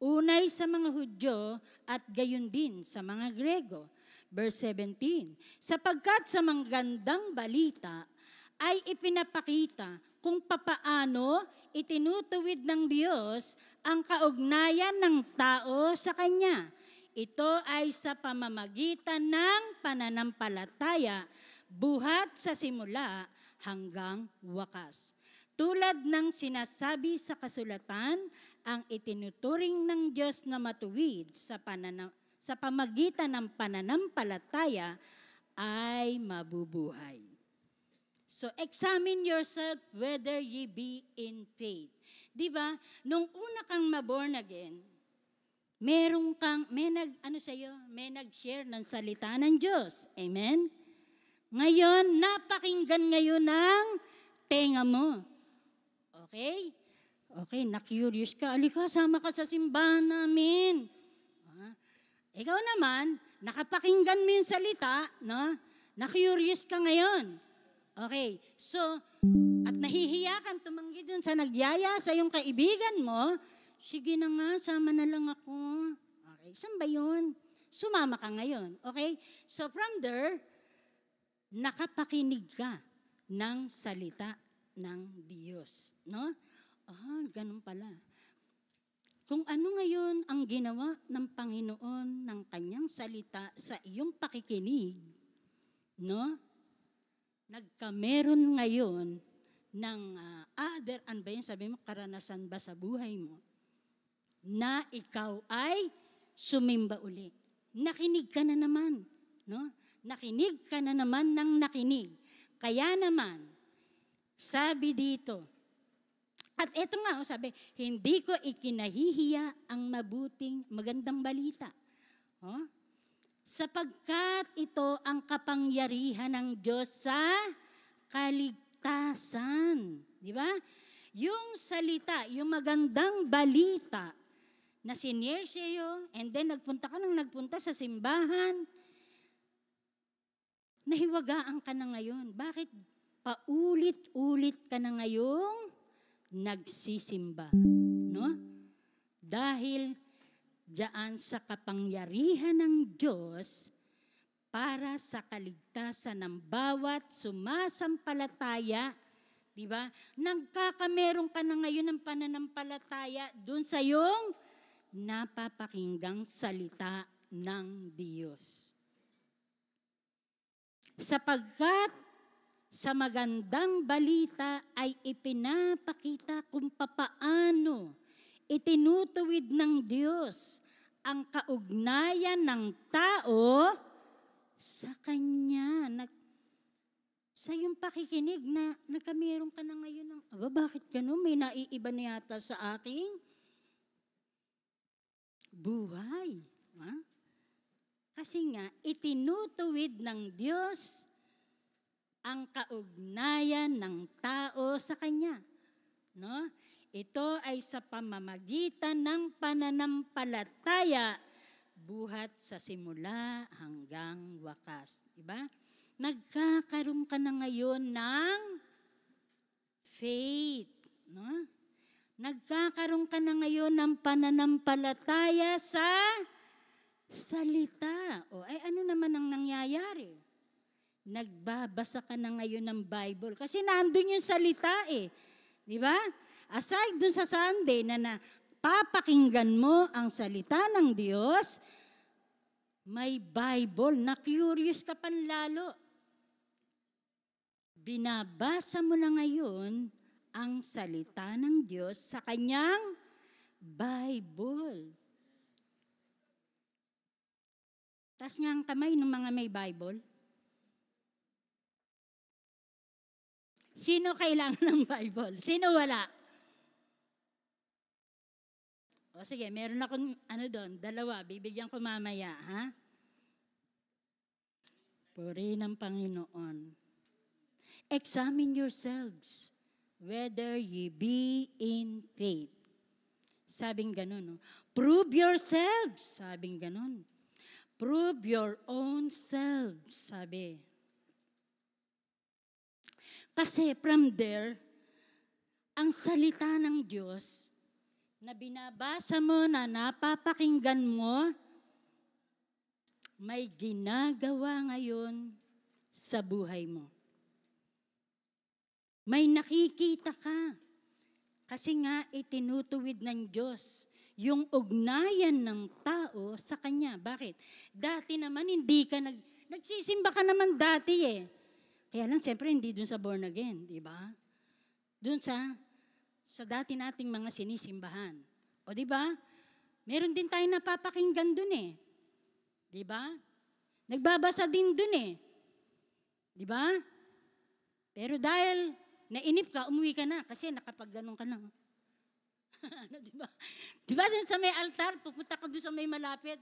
Unay sa mga Hudyo at gayon din sa mga Grego. Verse 17, sapagkat sa magandang balita ay ipinapakita kung papaano itinutuwid ng Diyos ang kaugnayan ng tao sa Kanya. Ito ay sa pamamagitan ng pananampalataya, buhat sa simula hanggang wakas. Tulad ng sinasabi sa kasulatan, ang itinuturing ng Diyos na matuwid sa pamagitan ng pananampalataya ay mabubuhay. So, examine yourself whether ye be in faith. Di ba? Nung una kang ma-born again, may nag-share ng salita ng Diyos. Amen? Ngayon, napakinggan ngayon ng tenga mo. Okay? Okay, na-curious ka. Alika, sama ka sa simbahan namin. Ikaw naman, nakapakinggan mo yung salita, no? Na-curious ka ngayon. Okay, so, at nahihiya kang tumanggi dun sa nagyaya sa iyong kaibigan mo, sige na nga, sama na lang ako. Okay, saan ba yun? Sumama ka ngayon. Okay, so from there, nakapakinig ka ng salita ng Diyos. No? Ganun pala. Kung ano ngayon ang ginawa ng Panginoon ng kanyang salita sa iyong pakikinig, no? Nagkameron ngayon ng sabi mo, karanasan ba sa buhay mo, na ikaw ay sumimba uli. Nakinig ka na naman, no? Nakinig ka na naman ng nakinig. Kaya naman, sabi dito, at ito nga, sabi, hindi ko ikinahihiya ang magandang balita. Sapagkat ito ang kapangyarihan ng Diyos sa kaligtasan. Di ba? Yung salita, yung magandang balita na sinare sa'yo, and then nagpunta sa simbahan, nahiwagaan ka na ngayon. Bakit? paulit-ulit ka na ngayong nagsisimba. No? Dahil diyan sa kapangyarihan ng Diyos para sa kaligtasan ng bawat sumasampalataya, di ba? Nagkakameron ka na ngayon ng pananampalataya dun sa iyong napapakinggang salita ng Diyos. Sapagkat sa magandang balita ay ipinapakita kung papaano itinutuwid ng Diyos ang kaugnayan ng tao sa Kanya. Sa iyong pakikinig na nagkameron ka na ngayon ng, bakit gano'n? May naiiba na yata sa aking buhay. Ha? Kasi nga, itinutuwid ng Diyos ang kaugnayan ng tao sa Kanya. No? Ito ay sa pamamagitan ng pananampalataya buhat sa simula hanggang wakas. Diba? Nagkakaroon ka na ngayon ng faith. No? Nagkakaroon ka na ngayon ng pananampalataya sa salita. O ay ano naman ang nangyayari? Nagbabasa ka na ngayon ng Bible. Kasi nandun yung salita eh. Di ba? Aside dun sa Sunday na papakinggan mo ang salita ng Diyos, may Bible na curious ka panlalo. Binabasa mo na ngayon ang salita ng Diyos sa kanyang Bible. Taas nga ang kamay ng mga may Bible. Sino kailangan ng Bible? Sino wala? O sige, meron akong dalawa. Bibigyan ko mamaya, ha? Puri ng Panginoon. Examine yourselves, whether ye be in faith. Sabing ganun, no? Prove yourselves, sabing ganun. Prove your own selves, sabi. Kasi from there, ang salita ng Diyos na binabasa mo, na napapakinggan mo, may ginagawa ngayon sa buhay mo. May nakikita ka. Kasi nga itinutuwid ng Diyos yung ugnayan ng tao sa Kanya. Bakit? Dati naman hindi ka nagsisimba ka naman dati eh. Kaya lang siyempre hindi dun sa born again, di ba? Dun sa dati nating mga sinisimbahan. O di ba? Meron din tayo napapakinggan dun eh. Di ba? Nagbabasa din dun eh. Di ba? Pero dahil nainip ka, umuwi ka na kasi nakapagganong ka na. Di ba? Di ba dun sa may altar, pupunta ka dun sa may malapit.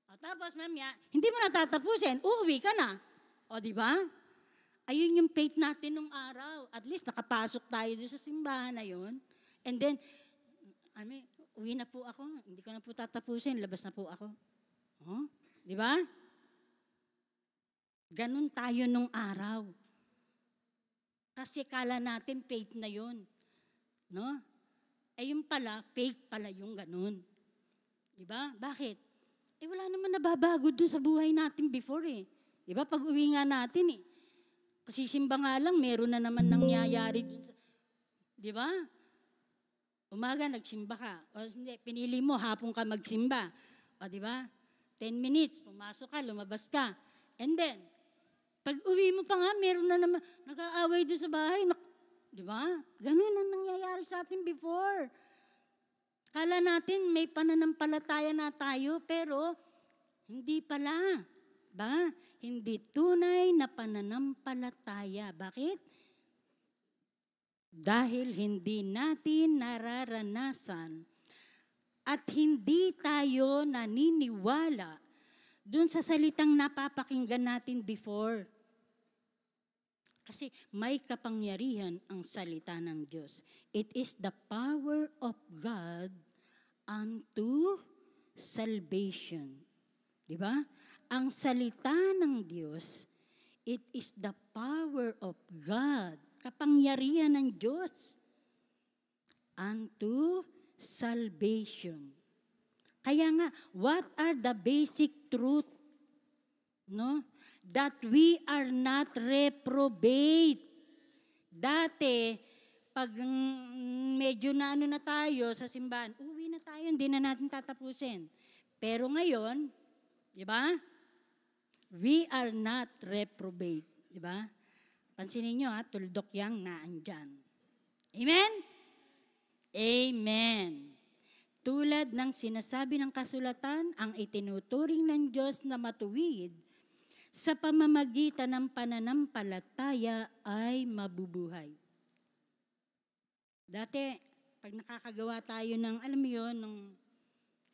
O tapos mamaya, hindi mo natatapusin, uuwi ka na. O di ba? Ayun yung faith natin nung araw. At least nakapasok tayo doon sa simbahan na yun. And then, uwi na po ako. Hindi ko na po tatapusin. Labas na po ako. Oh, di ba? Ganun tayo nung araw. Kasi kala natin faith na yun. No? Yung pala, fake pala yung ganun. Di ba? Bakit? Wala naman nababago doon sa buhay natin before eh. Di ba? Pag uwi nga natin eh. Kasi simba nga lang, meron na naman nangyayari dun sa, di ba? Umaga, nagsimba ka. O hindi, pinili mo, hapon ka magsimba. O di ba? 10 minutes, pumasok ka, lumabas ka. And then, pag uwi mo pa nga, meron na naman, nag-aaway dun sa bahay. Di ba? Ganun ang nangyayari sa atin before. Kala natin may pananampalataya na tayo, pero hindi pala. Ba? Hindi tunay na pananampalataya. Bakit? Dahil hindi natin nararanasan at hindi tayo naniniwala dun sa salitang napapakinggan natin before. Kasi may kapangyarihan ang salita ng Diyos. It is the power of God unto salvation. Di ba? Ang salita ng Diyos, It is the power of God, kapangyarihan ng Diyos unto salvation. Kaya nga, what are the basic truth? No? That we are not reprobate. Dati, pag medyo na ano na tayo sa simbahan, uwi na tayo, hindi na natin tatapusin. Pero ngayon, di ba? We are not reprobate. Di ba? Pansinin nyo ha, tuldok yang naandyan. Amen? Amen. Tulad ng sinasabi ng kasulatan, ang itinuturing ng Diyos na matuwid sa pamamagitan ng pananampalataya ay mabubuhay. Dati, pag nakakagawa tayo ng, alam mo yun,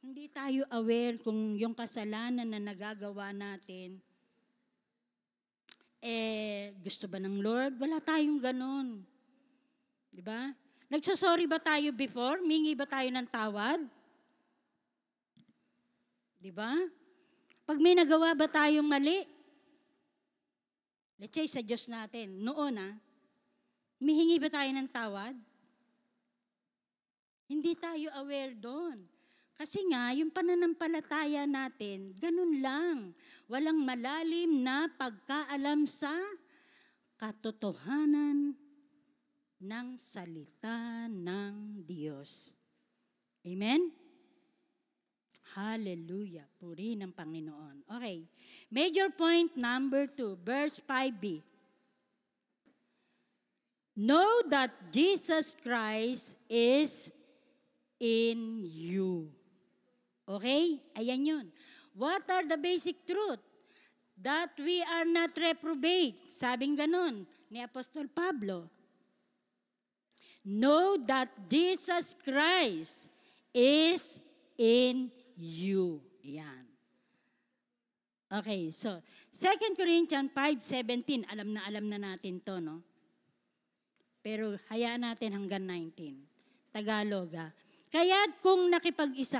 hindi tayo aware kung yung kasalanan na nagagawa natin, gusto ba ng Lord? Wala tayong ganon. Diba? Nagsasorry ba tayo before? Mingi ba tayo ng tawad? Diba? Pag may nagawa ba tayong mali? Let's say sa Diyos natin, noon mihingi ba tayo ng tawad? Hindi tayo aware doon. Kasi nga, yung pananampalataya natin, ganun lang. Walang malalim na pagkaalam sa katotohanan ng salita ng Diyos. Amen? Hallelujah. Puri ng Panginoon. Okay. Major point number 2, verse 5b. Know that Jesus Christ is in you. Okay? Ayan yun. What are the basic truth? That we are not reprobate. Sabing ganun ni Apostol Pablo. Know that Jesus Christ is in you. Yan. Okay, so 2 Corinthians 5:17, alam na natin to, no? Pero hayaan natin hanggang 19. Tagalog, Kaya't kung nakipag-isa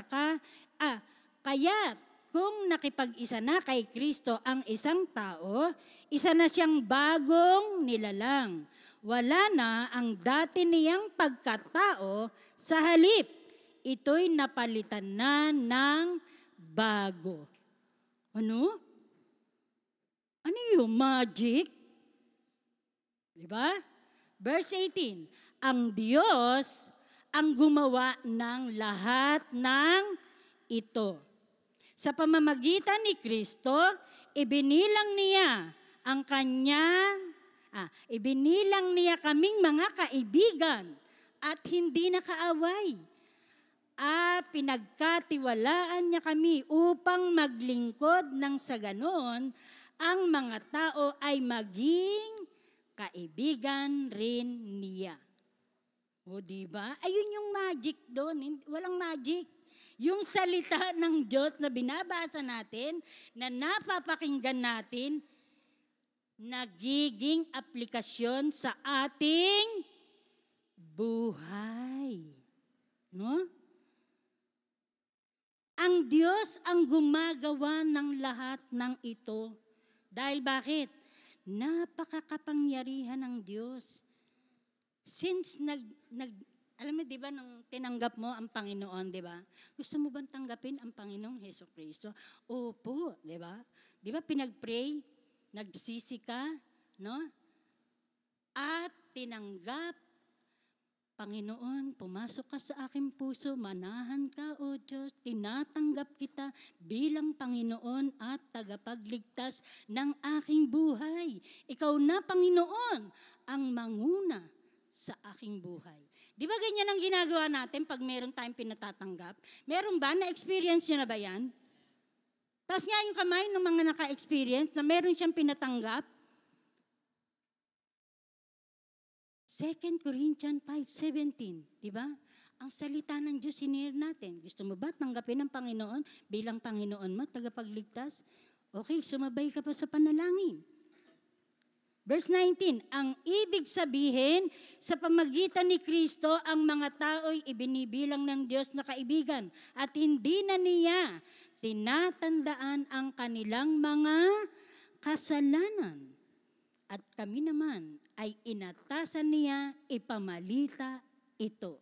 na kay Kristo ang isang tao, isa na siyang bagong nilalang. Wala na ang dati niyang pagkatao, sa halip, ito'y napalitan na ng bago. Ano? Ano yung magic? Diba? Verse 18, ang Diyos ang gumawa ng lahat ng ito. Sa pamamagitan ni Kristo, ibinilang niya kaming mga kaibigan at hindi nakaaway. Pinagkatiwalaan niya kami upang maglingkod nang sa ganon, ang mga tao ay maging kaibigan rin niya. O diba? Ayun yung magic doon. Walang magic. Yung salita ng Diyos na binabasa natin, na napapakinggan natin, nagiging aplikasyon sa ating buhay. No? Ang Diyos ang gumagawa ng lahat ng ito. Dahil bakit? Napakakapangyarihan ng Diyos. Since alam mo, di ba, nung tinanggap mo ang Panginoon, di ba? Gusto mo bang tanggapin ang Panginoong Hesukristo? Opo, di ba? Di ba, pinag-pray, nagsisi ka, no? At tinanggap, Panginoon, pumasok ka sa aking puso, manahan ka, O Diyos, tinatanggap kita bilang Panginoon at tagapagligtas ng aking buhay. Ikaw na, Panginoon, ang manguna sa aking buhay. Di ba ganyan ang ginagawa natin pag meron tayong pinatatanggap? Meron ba? Na-experience nyo na ba yan? Taas nga yung kamay ng mga naka-experience na meron siyang pinatanggap. 2 Corinthians 5:17, di ba? Ang salita ng Diyos sinir natin. Gusto mo ba tanggapin ang Panginoon bilang Panginoon mo, tagapagligtas? Okay, sumabay ka pa sa panalangin. Verse 19, ang ibig sabihin, sa pamagitan ni Kristo, ang mga tao'y ibinibilang ng Diyos na kaibigan at hindi na niya tinatandaan ang kanilang mga kasalanan. At kami naman ay inatasan niya ipamalita ito.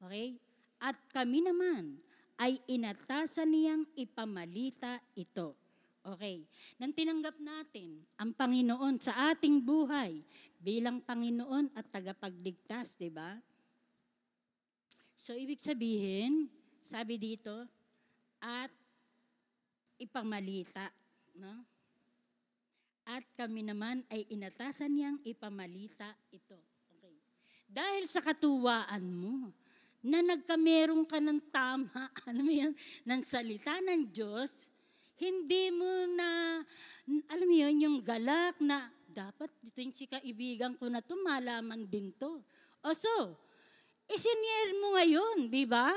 Okay? At kami naman ay inatasan niyang ipamalita ito. Okay. Nang tinanggap natin ang Panginoon sa ating buhay bilang Panginoon at tagapagligtas, di ba? So, ibig sabihin, sabi dito, at ipamalita, no? At kami naman ay inatasan niyang ipamalita ito. Okay. Dahil sa katuwaan mo, na nagkameron ka ng tama, ano mo yan, ng salita ng Diyos, hindi mo na, alam mo yun, yung galak na, dapat dito yung si kaibigan ko na to, malaman din to. O so, isinyer mo ngayon, di ba?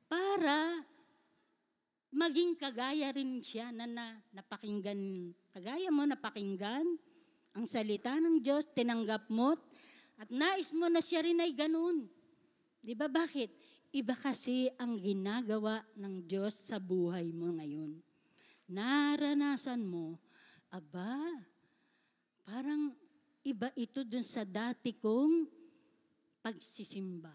Para maging kagaya rin siya na napakinggan, kagaya mo napakinggan ang salita ng Diyos, tinanggap mo, at nais mo na siya rin ay ganun. Di ba bakit? Iba kasi ang ginagawa ng Diyos sa buhay mo ngayon. Naranasan mo, aba, parang iba ito dun sa dati kong pagsisimba.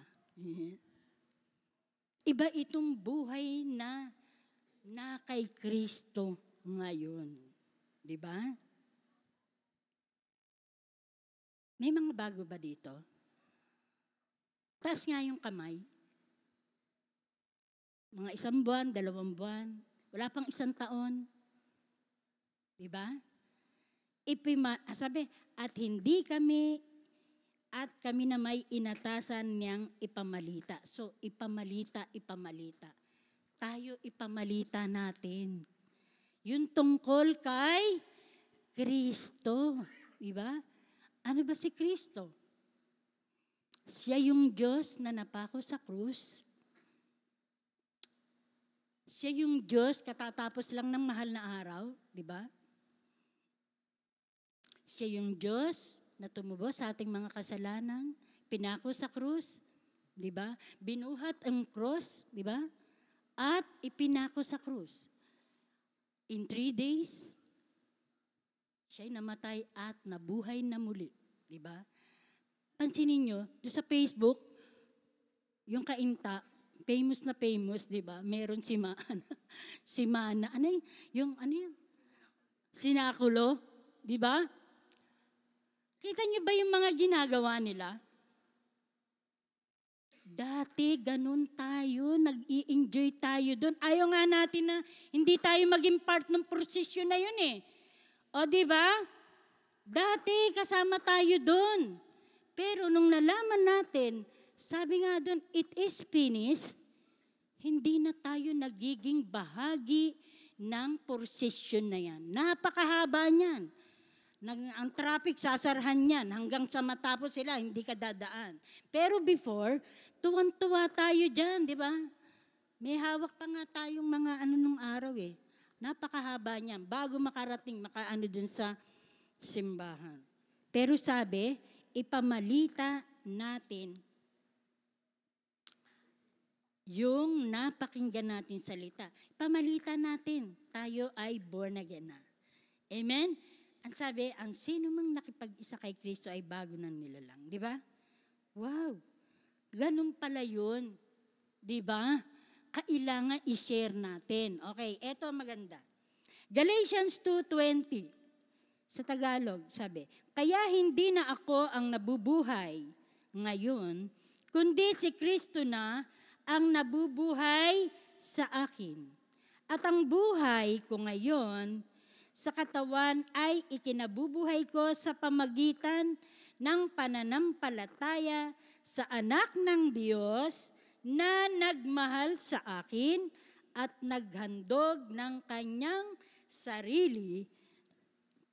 Iba itong buhay na kay Kristo ngayon. Di ba? May mga bago ba dito? Taas nga yung kamay. Mga 1 buwan, 2 buwan, wala pang 1 taon. Di ba? Sabi, at hindi kami, at kami na may inatasan niyang ipamalita. So, ipamalita. Tayo ipamalita natin. Yung tungkol kay Kristo. Diba? Ano ba si Kristo? Siya yung Diyos na napako sa krus. Siya yung Diyos katatapos lang ng mahal na araw. Diba? Siya yung Diyos na tumubos sa ating mga kasalanan. Pinako sa krus. Diba? Binuhat ang cross. Diba? At ipinako sa krus. In 3 days, siya'y namatay at nabuhay na muli. Diba? Pansinin nyo, doon sa Facebook, yung kainta, famous na famous, diba? Meron si Mana. Si Mana, ano yung sinakulo, diba? Kita nyo ba yung mga ginagawa nila? Dati, ganun tayo, nag-i-enjoy tayo doon. Ayaw nga natin na hindi tayo maging part ng prosesyon na yun eh. O diba? Dati, kasama tayo doon. Pero nung nalaman natin, sabi nga doon, it is finished, hindi na tayo nagiging bahagi ng prosesyon na yan. Napakahaba niyan. Ang traffic, sasarhan yan. Hanggang sa matapos sila, hindi ka dadaan. Pero before, tuwan-tuwa tayo dyan, di ba? May hawak pa nga tayong mga nung araw eh. Napakahaba niyan. Bago makarating, dun sa simbahan. Pero sabi, ipamalita natin yung napakinggan natin salita. Ipamalita natin, tayo ay born again na. Amen? Ang sabi, ang sino mang nakipag-isa kay Kristo ay bago ng nilalang. Di ba? Wow! Ganun pala yun. Di ba? Kailangan i-share natin. Okay, eto maganda. Galatians 2:20. Sa Tagalog, sabi, kaya hindi na ako ang nabubuhay ngayon, kundi si Kristo na ang nabubuhay sa akin. At ang buhay ko ngayon sa katawan ay ikinabubuhay ko sa pamagitan ng pananampalataya sa anak ng Diyos na nagmahal sa akin at naghandog ng kanyang sarili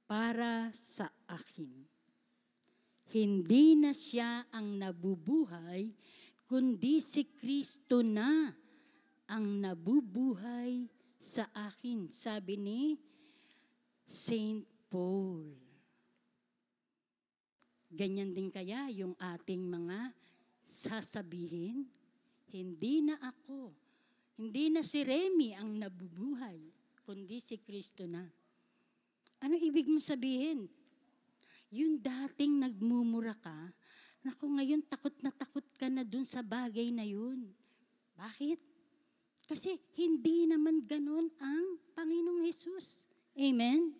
para sa akin. Hindi na siya ang nabubuhay, kundi si Kristo na ang nabubuhay sa akin. Sabi ni Saint Paul. Ganyan din kaya yung ating mga sasabihin? Hindi na ako, hindi na si Remy ang nabubuhay, kundi si Kristo na. Ano ibig mo sabihin? Yung dating nagmumura ka, naku, ngayon takot ka na dun sa bagay na yun. Bakit? Kasi hindi naman ganun ang Panginoong Hesus. Amen?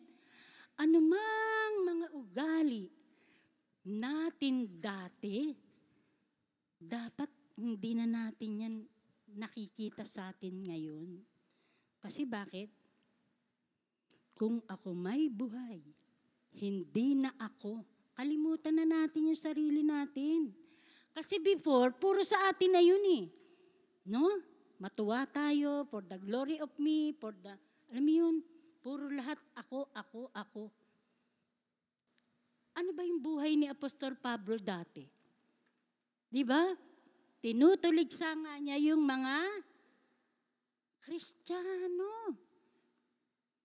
Anumang mga ugali natin dati, dapat hindi na natin yan nakikita sa atin ngayon. Kasi bakit? Kung ako may buhay, hindi na ako. Kalimutan na natin yung sarili natin. Kasi before, puro sa atin na yun eh. No? Matuwa tayo for the glory of me, for the, alam mo yun, puro lahat ako. Ano ba yung buhay ni Apostol Pablo dati? Di ba? Tinutuligsa nga niya yung mga Kristiyano.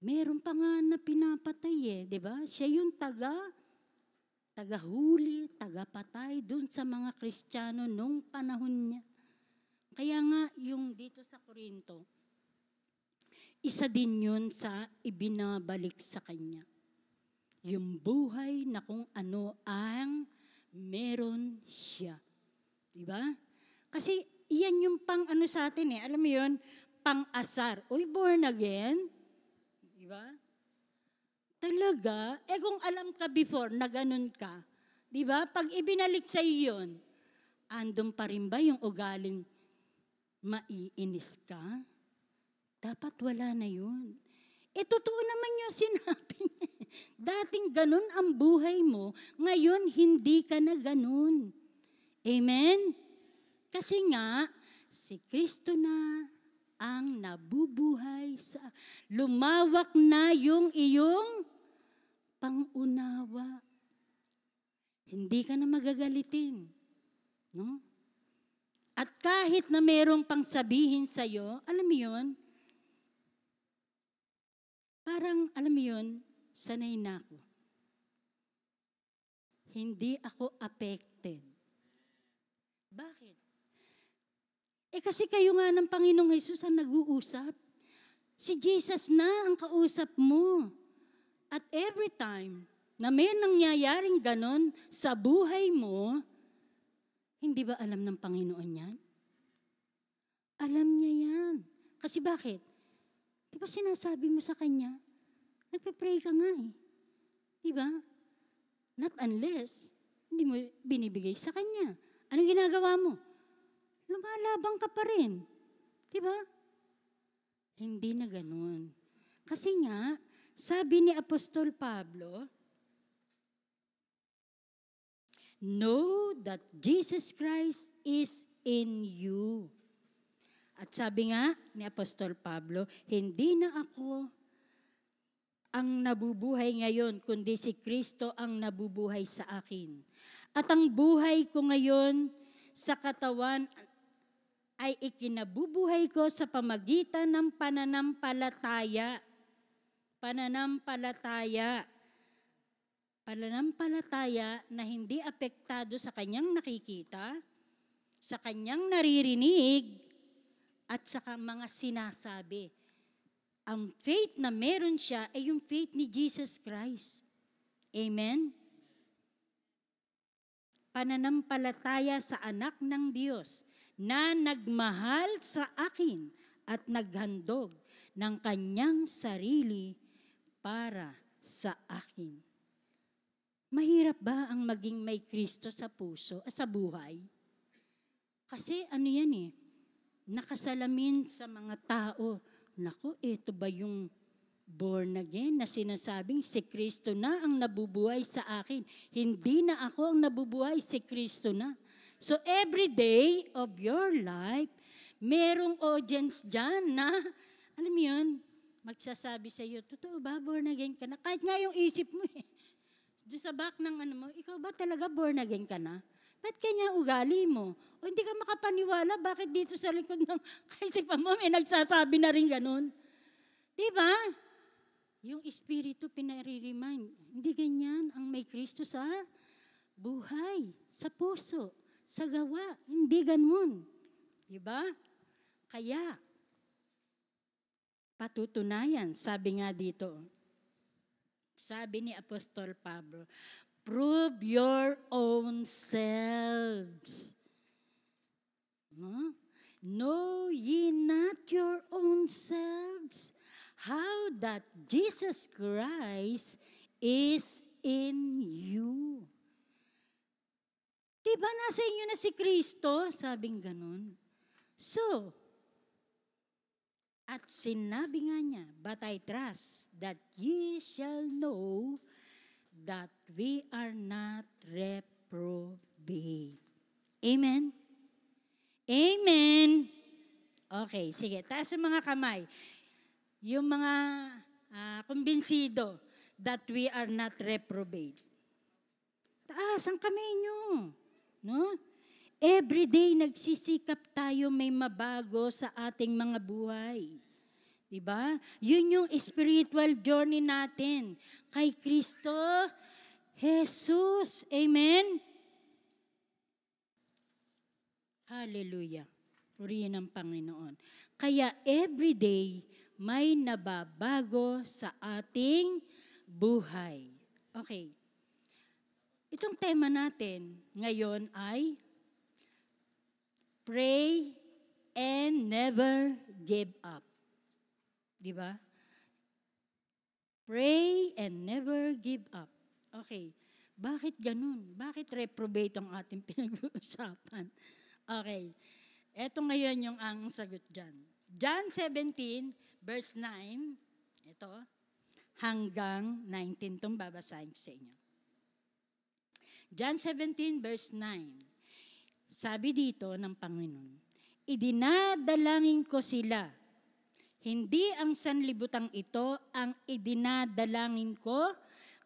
Meron pa nga na pinapatay di ba? Siya yung tagahuli, tagapatay dun sa mga Kristiyano nung panahon niya. Kaya nga yung dito sa Korinto, isa din yun sa ibinabalik sa kanya. Yung buhay na kung ano ang meron siya. Diba? Kasi iyan yung pang ano sa atin alam mo yun, pang-asar. Uy, born again? Diba? Talaga, kung alam ka before na ganun ka, diba? Pag ibinalik sa iyo yun, andun pa rin ba yung ugaling maiinis ka? Dapat wala na yun. Totoo naman yung sinabi niya. Dating ganun ang buhay mo, ngayon hindi ka na ganun. Amen? Kasi nga, si Kristo na ang nabubuhay sa... Lumawak na yung iyong pangunawa. Hindi ka na magagalitin. No? At kahit na merong pang sabihin sa'yo, alam mo yun, parang, alam mo yun, sanay na ako. Hindi ako affected. Bakit? Kasi kayo nga ng Panginoong Hesus ang nag-uusap. Si Jesus na ang kausap mo. At every time na may nangyayaring ganon sa buhay mo, hindi ba alam ng Panginoon yan? Alam niya yan. Kasi bakit? Di ba sinasabi mo sa Kanya, nagpe-pray ka nga Di ba? Not unless, hindi mo binibigay sa Kanya. Anong ginagawa mo? Lumalabang ka pa rin. Di ba? Hindi na ganun. Kasi nga, sabi ni Apostol Pablo, know that Jesus Christ is in you. At sabi nga ni Apostol Pablo, hindi na ako ang nabubuhay ngayon, kundi si Kristo ang nabubuhay sa akin. At ang buhay ko ngayon sa katawan ay ikinabubuhay ko sa pamagitan ng pananampalataya. Pananampalataya na hindi apektado sa kanyang nakikita, sa kanyang naririnig, at sa mga sinasabi. Ang faith na meron siya ay yung faith ni Jesus Christ. Amen? Pananampalataya sa anak ng Diyos na nagmahal sa akin at naghandog ng kanyang sarili para sa akin. Mahirap ba ang maging may Kristo sa puso, sa buhay? Kasi ano yan nakasalamin sa mga tao. Naku, ito ba yung born again na sinasabing si Kristo na ang nabubuhay sa akin? Hindi na ako ang nabubuhay, si Kristo na. So every day of your life, merong audience dyan na, alam mo yun, magsasabi sa iyo, totoo ba, born again ka na? Kahit nga yung isip mo doon sa back ng mo, ikaw ba talaga born again ka na? Ba't kanya ugali mo? O hindi ka makapaniwala, bakit dito sa likod ng kaisipan mo may nagsasabi na rin ganun? Diba? Yung espiritu pinare-remind, hindi ganyan ang may Kristo sa buhay, sa puso, sa gawa. Hindi ganun. Diba? Kaya, patutunayan, sabi nga dito, Sabi ni Apostol Pablo, prove your own selves. No? Know ye not your own selves, how that Jesus Christ is in you. Diba nasa inyo na si Kristo? Sabing ganun. So, at sinabi nga niya, but I trust that ye shall know that we are not reprobate. Amen? Amen. Okay, sige. Taas ang mga kamay. Yung mga kumbinsido that we are not reprobate. Taas ang kamay nyo. No? Every day nagsisikap tayo may mabago sa ating mga buhay. Diba? Yun yung spiritual journey natin kay Kristo Jesus. Amen? Hallelujah. Purihin ang Panginoon. Kaya everyday may nababago sa ating buhay. Okay. Itong tema natin ngayon ay pray and never give up. Di ba? Pray and never give up. Okay. Bakit ganun? Bakit reprobate ang ating pinag-uusapan? Okay. Ito ngayon yung ang sagot dyan. John 17, verse 9. Ito. Hanggang 19. Itong babasahin ko sa inyo. John 17, verse 9. Sabi dito ng Panginoon, idinadalangin ko sila. Hindi ang sanlibutang ito ang idinadalangin ko,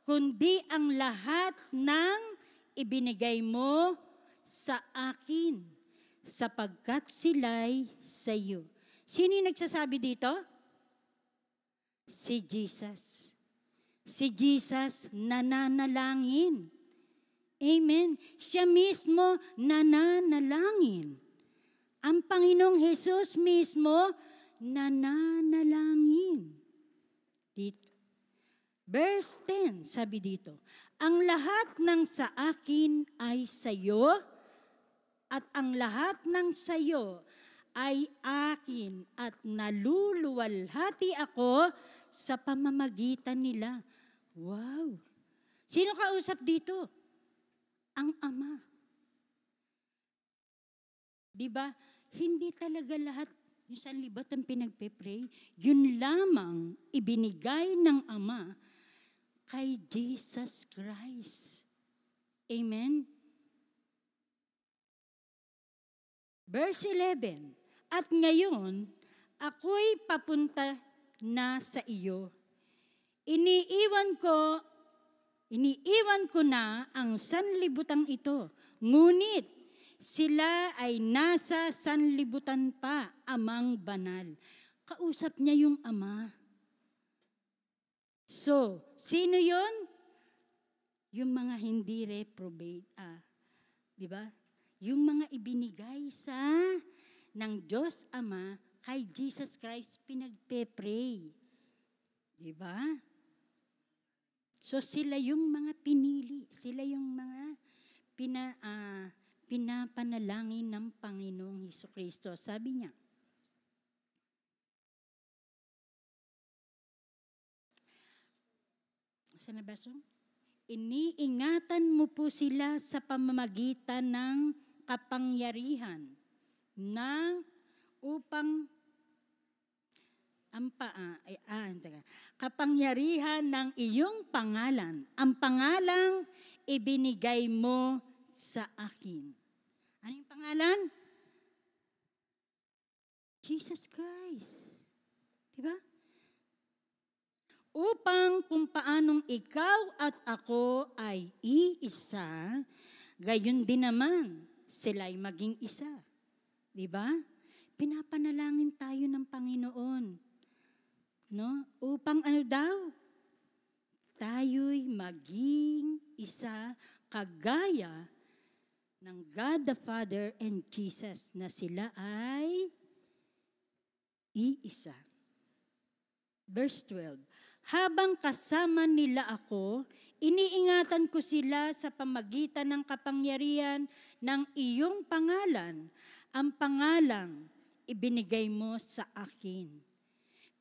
kundi ang lahat ng ibinigay mo sa akin, sapagkat sila'y sa iyo. Sino yung nagsasabi dito? Si Jesus. Si Jesus nananalangin. Amen. Siya mismo nananalangin. Ang Panginoong Jesus mismo nananalangin. Dito. Verse 10, sabi dito, ang lahat ng sa akin ay sa iyo, at ang lahat ng sa iyo ay akin, at naluluwalhati ako sa pamamagitan nila. Wow! Sino kausap dito? Ang Ama. Diba? Hindi talaga lahat yung sanlibat ang pinagpe-pray. Yun lamang ibinigay ng Ama kay Jesus Christ. Amen? Verse 11, at ngayon, ako'y papunta na sa iyo. Iniiwan ko na ang sanlibutang ito, ngunit sila ay nasa sanlibutan pa, Amang banal. Kausap niya yung Ama. So, sino yon? Yung mga hindi reprobate. Di ba? Yung mga ibinigay ng Diyos Ama kay Jesus Christ pinagpe-pray. Di ba? So sila yung mga pinili. Sila yung mga pinapanalangin ng Panginoong Hesukristo. Sabi niya, saan na ba so? Iniingatan mo po sila sa pamamagitan ng kapangyarihan upang kapangyarihan ng iyong pangalan, ang pangalang ibinigay mo sa akin. Ano yung pangalan? Jesus Christ. Diba? Upang kung paanong ikaw at ako ay iisa, gayon din naman sila'y maging isa. Diba? Pinapanalangin tayo ng Panginoon. No? Upang ano daw? Tayo'y maging isa kagaya ng God the Father and Jesus na sila ay iisa. Verse 12, Habang kasama nila ako, iniingatan ko sila sa pamagitan ng kapangyarihan ng iyong pangalan, ang pangalang ibinigay mo sa akin.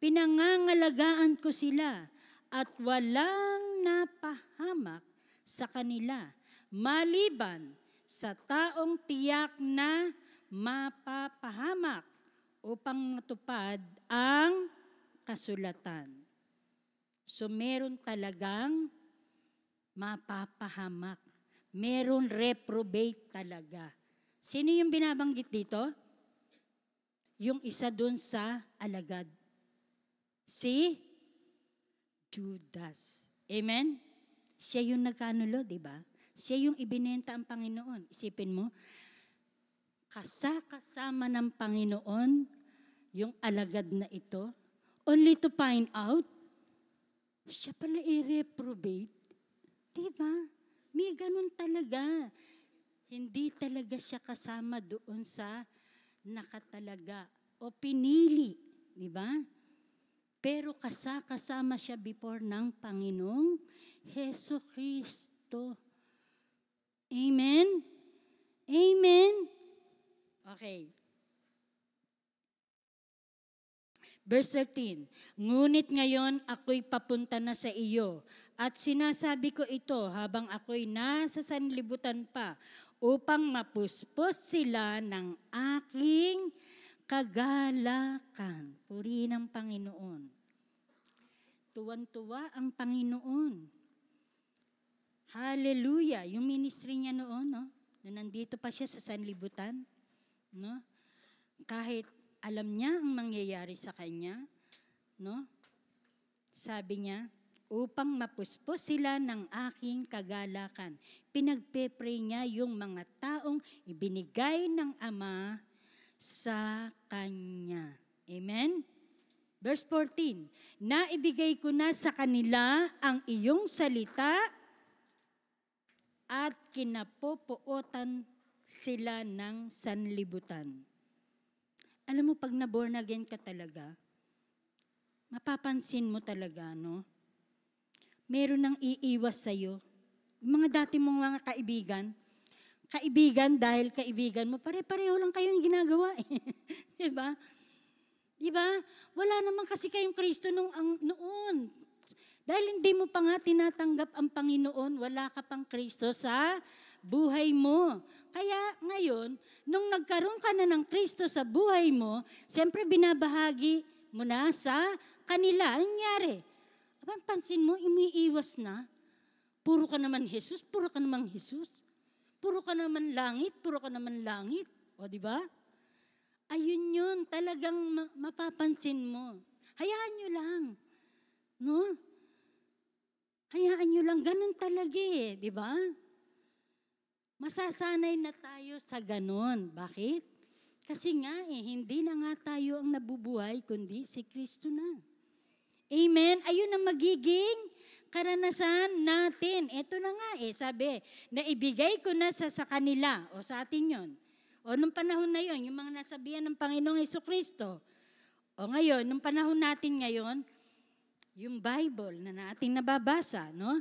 Pinangangalagaan ko sila at walang napahamak sa kanila, maliban sa taong tiyak na mapapahamak upang matupad ang kasulatan. So meron talagang mapapahamak. Meron reprobate talaga. Sino yung binabanggit dito? Yung isa dun sa alagad. Si Judas. Amen? Siya yung nagkanulo, di ba? Siya yung ibinenta ang Panginoon. Isipin mo, kasama ng Panginoon yung alagad na ito, only to find out, siya pala i-reprobate. Diba? May ganun talaga. Hindi talaga siya kasama doon sa nakatalaga o pinili. Diba? Pero kasama siya before ng Panginoong Hesus Kristo. Amen? Amen? Okay. Verse 13, ngunit ngayon ako'y papunta na sa iyo at sinasabi ko ito habang ako'y nasa sanlibutan pa upang mapuspos sila ng aking kagalakan. Purihin ang Panginoon. Tuwang-tuwa ang Panginoon. Hallelujah. Yung ministry niya noon, no? Na nandito pa siya sa sanlibutan, no? Kahit alam niya ang mangyayari sa kanya, no? Sabi niya, upang mapuspos sila ng aking kagalakan. Pinagpe-pray niya yung mga taong ibinigay ng Ama sa kanya. Amen? Verse 14, naibigay ko na sa kanila ang iyong salita at kinapopuotan sila ng sanlibutan. Alam mo, pag na-born again ka talaga, mapapansin mo talaga, no? Meron nang iiwas sa'yo. Mga dati mong mga kaibigan dahil kaibigan mo, pare-pareho lang kayong ginagawa. Diba? Diba? Wala naman kasi kayong Kristo noon. Dahil hindi mo pa nga tinatanggap ang Panginoon, wala ka pang Kristo sa buhay mo. Kaya ngayon, nung nagkaroon ka na ng Kristo sa buhay mo, siyempre binabahagi mo na sa kanila. Ang nangyari? Pansin mo, umiiwas na. Puro ka naman Jesus, puro ka naman Jesus. Puro ka naman langit, puro ka naman langit. O, di ba? Ayun yun, talagang mapapansin mo. Hayaan nyo lang. No? Hayaan nyo lang, ganun talaga eh, di ba? Masasanay na tayo sa ganun. Bakit? Kasi nga hindi na nga tayo ang nabubuhay, kundi si Kristo na. Amen? Ayun ang magiging karanasan natin. Ito na nga sabi, naibigay ko na sa kanila, o sa atin yon. O nung panahon na yon, yung mga nasabihan ng Panginoong Jesucristo. O ngayon, nung panahon natin ngayon, yung Bible na nating nababasa, no?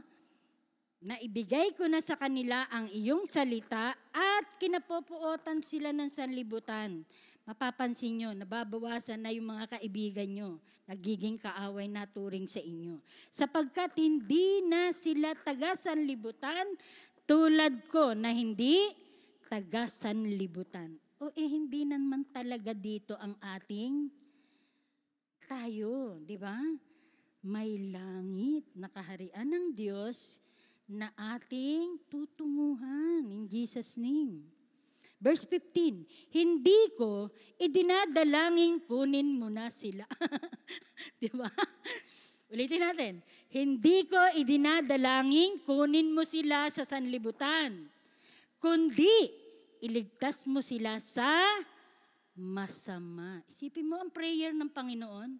Naibigay ko na sa kanila ang iyong salita at kinapopuotan sila ng sanlibutan. Mapapansin nyo, nababawasan na yung mga kaibigan nyo. Nagiging kaaway na turing sa inyo. Sapagkat hindi na sila taga-sanlibutan tulad ko na hindi taga-sanlibutan. O hindi naman talaga dito ang ating tayo, di ba? May langit na kaharian ng Diyos na ating tutunguhan in Jesus' name. Verse 15, hindi ko idinadalangin kunin mo na sila. Di ba? Ulitin natin. Hindi ko idinadalangin kunin mo sila sa sanlibutan, kundi iligtas mo sila sa masama. Isipin mo ang prayer ng Panginoon.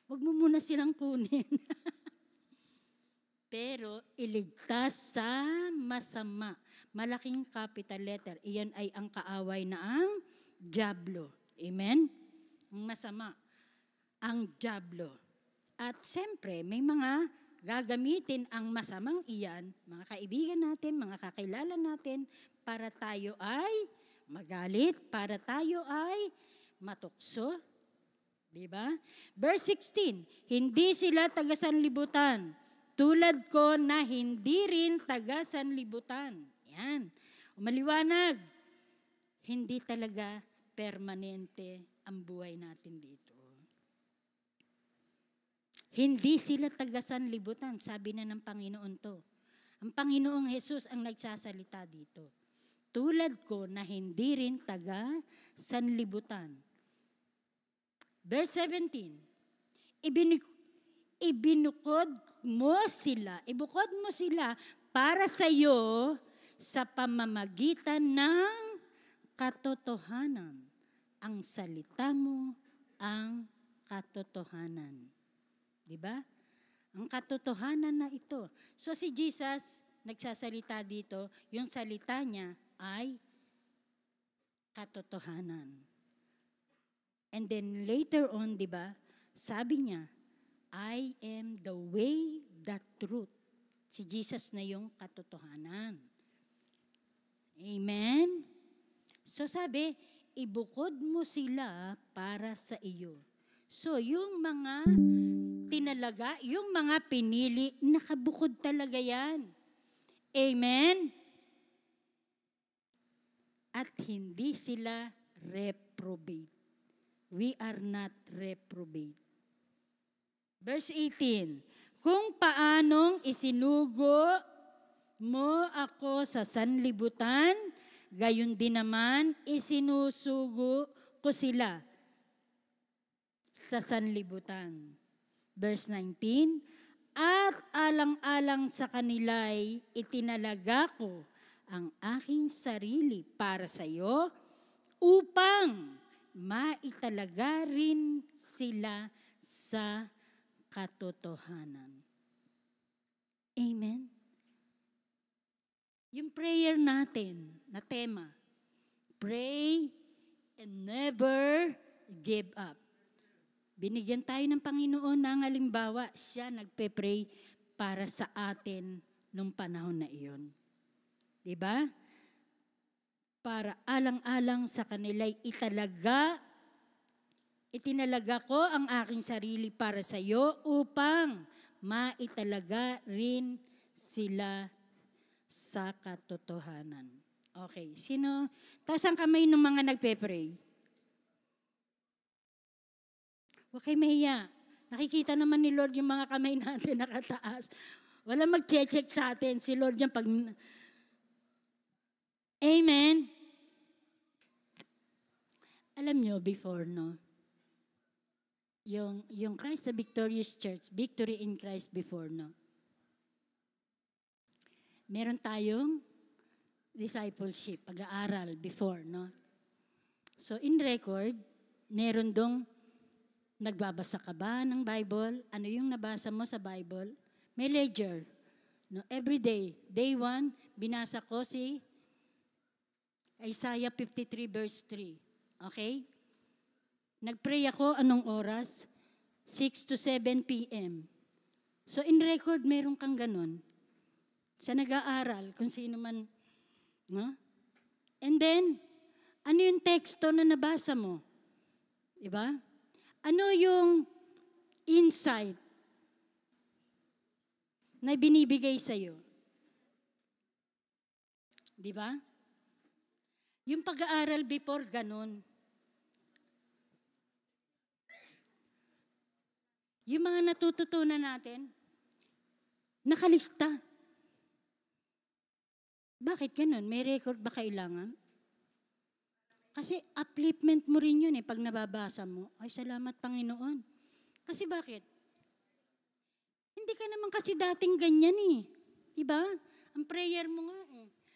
Huwag mo muna silang kunin. Pero iligtas sa masama. Malaking capital letter. Iyan ay ang kaaway na ang diablo. Amen? Ang masama. Ang diablo. At siyempre, may mga gagamitin ang masamang iyan, mga kaibigan natin, mga kakilala natin, para tayo ay magalit, para tayo ay matukso. Diba? Verse 16, hindi sila taga-sanlibutan, tulad ko na hindi rin taga-sanlibutan. Yan. Maliwanag. Hindi talaga permanente ang buhay natin dito. Hindi sila taga-sanlibutan, sabi na ng Panginoon to. Ang Panginoong Jesus ang nagsasalita dito. Tulad ko na hindi rin taga-sanlibutan. Verse 17, ibukod mo sila para sa iyo sa pamamagitan ng katotohanan. Ang salita mo ang katotohanan. Diba? Ang katotohanan na ito. So si Jesus nagsasalita dito, yung salita niya ay katotohanan. And then later on, diba, sabi niya, I am the way, the truth. Si Jesus na yung katotohanan. Amen? So sabi, ibukod mo sila para sa iyo. So yung mga tinalaga, yung mga pinili, nakabukod talaga yan. Amen? At hindi sila reprobate. We are not reprobate. Verse 18, kung paanong isinugo mo ako sa sanlibutan, gayon din naman isinusugo ko sila sa sanlibutan. Verse 19, at alang-alang sa kanila'y itinalaga ko ang aking sarili para sa iyo upang maitalaga rin sila sa katotohanan. Amen? Yung prayer natin na tema, pray and never give up. Binigyan tayo ng Panginoon ng halimbawa, siya nagpe-pray para sa atin nung panahon na iyon. Diba? Para alang-alang sa kanila'y itinalaga ko ang aking sarili para sa iyo upang maitalaga rin sila sa katotohanan. Okay, sino? Taas ang kamay ng mga nagpe-pray. Huwag kayo mahiya. Nakikita naman ni Lord yung mga kamay natin nakataas. Wala mag-check sa atin. Si Lord yung pag... Amen? Alam nyo, before, no? Yung Christ sa Victorious Church, Victory in Christ before, no? Meron tayong discipleship, pag-aaral before, no? So, in record, meron dong nagbabasa ka ba ng Bible? Ano yung nabasa mo sa Bible? May ledger. No, every day, day 1, binasa ko si Isaiah 53 verse 3. Okay? Nagpray ako anong oras? 6 to 7 p.m. So in record, meron kang ganun. Sa nag-aaral, kung sino man. No? And then, ano yung teksto na nabasa mo? Diba? Ano yung insight na binibigay sa'yo? Di ba? Yung pag-aaral before, ganun. Yung mga natututunan natin, nakalista. Bakit ganun? May record ba kailangan? Kasi upliftment mo rin yun pag nababasa mo. Ay, salamat Panginoon. Kasi bakit? Hindi ka naman kasi dating ganyan Diba? Ang prayer mo nga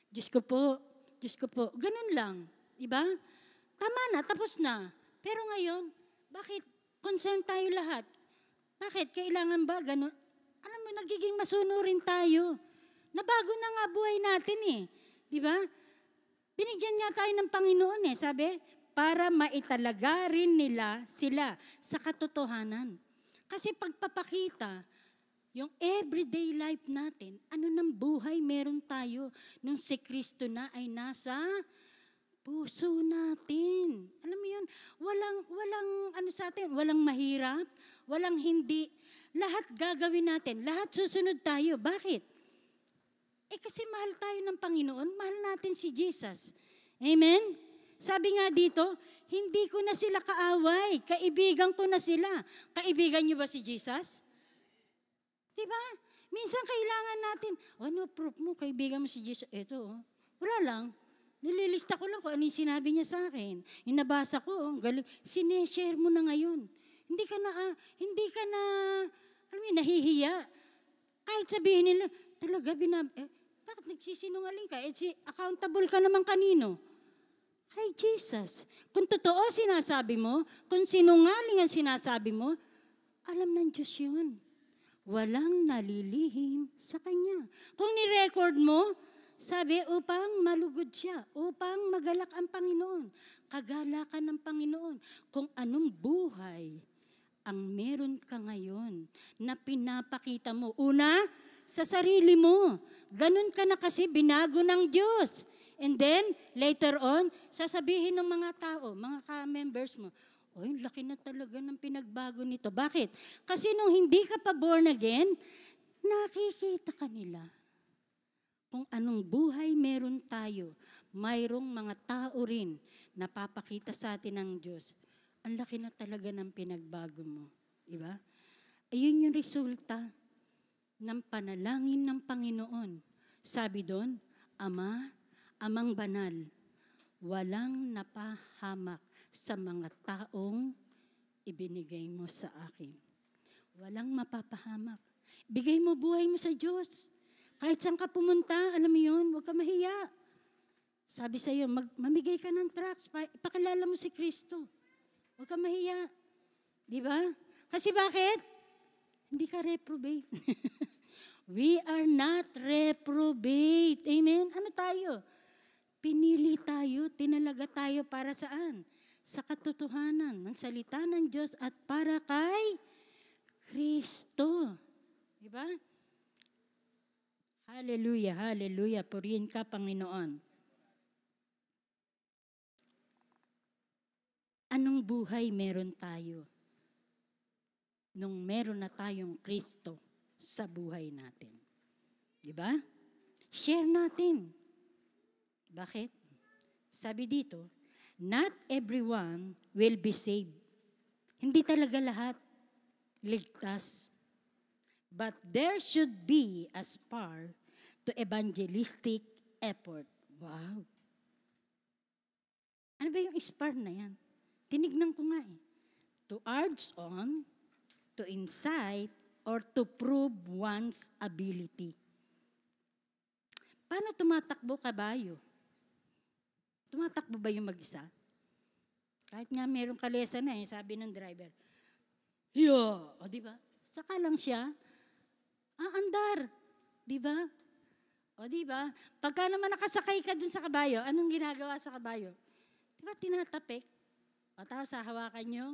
Diyos ko po, Diyos ko po. Ganun lang. Diba? Tama na, tapos na. Pero ngayon, bakit concern tayo lahat? Bakit? Kailangan ba ganun? Alam mo, nagiging masunurin tayo. Nabago na nga buhay natin Diba? Binigyan niya tayo ng Panginoon Sabi, para maitalaga rin nila sila sa katotohanan. Kasi pagpapakita, yung everyday life natin, ano ng buhay meron tayo nung si Kristo na ay nasa puso natin. Alam mo yun, walang ano sa atin, walang mahirap, walang hindi. Lahat gagawin natin, lahat susunod tayo. Bakit? Kasi mahal tayo ng Panginoon, mahal natin si Jesus. Amen? Sabi nga dito, hindi ko na sila kaaway, kaibigan ko na sila. Kaibigan niyo ba si Jesus? Diba? Minsan kailangan natin, ano proof mo, kaibigan mo si Jesus? Ito, wala lang. Nililista ko lang kung ano yung sinabi niya sa akin. Yung nabasa ko, galing. Sineshare mo na ngayon. Hindi ka na, alam mo, nahihiya. Kahit sabihin nila, talaga bakit nagsisinungaling ka? Accountable ka naman kanino? Kay Jesus. Kung totoo sinasabi mo, kung sinungaling ang sinasabi mo, alam ng Diyos yun. Walang nalilihim sa Kanya. Kung ni-record mo, sabi, upang malugod siya, upang magalak ang Panginoon, kagalakan ng Panginoon, kung anong buhay ang meron ka ngayon na pinapakita mo. Una, sa sarili mo. Ganun ka na kasi binago ng Diyos. And then, later on, sasabihin ng mga tao, mga ka-members mo, laki na talaga ng pinagbago nito. Bakit? Kasi nung hindi ka pa born again, nakikita ka nila. Kung anong buhay meron tayo, mayroong mga tao rin na papakita sa atin ng Diyos. Ang laki na talaga ng pinagbago mo. Diba? Ayun yung resulta ng panalangin ng Panginoon. Sabi doon, Amang banal, walang napahamak sa mga taong ibinigay mo sa akin. Walang mapapahamak. Bigay mo buhay mo sa Diyos. Kahit saan ka pumunta, alam mo yun, huwag ka mahiya. Sabi sa iyo, mamigay ka ng tracts, ipakilala mo si Kristo. Huwag ka mahiya. Di ba? Kasi bakit? Hindi ka reprobate. We are not reprobate. Amen? Ano tayo? Pinili tayo, tinalaga tayo para saan? Sa katotohanan ng salita ng Diyos at para kay Kristo. Diba? Hallelujah, hallelujah. Purihin ka, Panginoon. Anong buhay meron tayo nung meron na tayong Kristo sa buhay natin? Diba? Share natin. Bakit? Sabi dito, not everyone will be saved. Hindi talaga lahat ligtas. But there should be a spark to evangelistic effort. Wow. Ano ba yung spark na yan? Tinignan ko nga eh. To urge on, to incite, or to prove one's ability. Paano tumatakbo kabayo? Tumatakbo ba yung mag-isa? Kahit nga merong kalesa na sabi ng driver, o di ba? Saka lang siya, aandar. Di ba? O di ba? Pagka naman nakasakay ka dun sa kabayo, anong ginagawa sa kabayo? Di ba tinatapik? O tapos hahawakan nyo,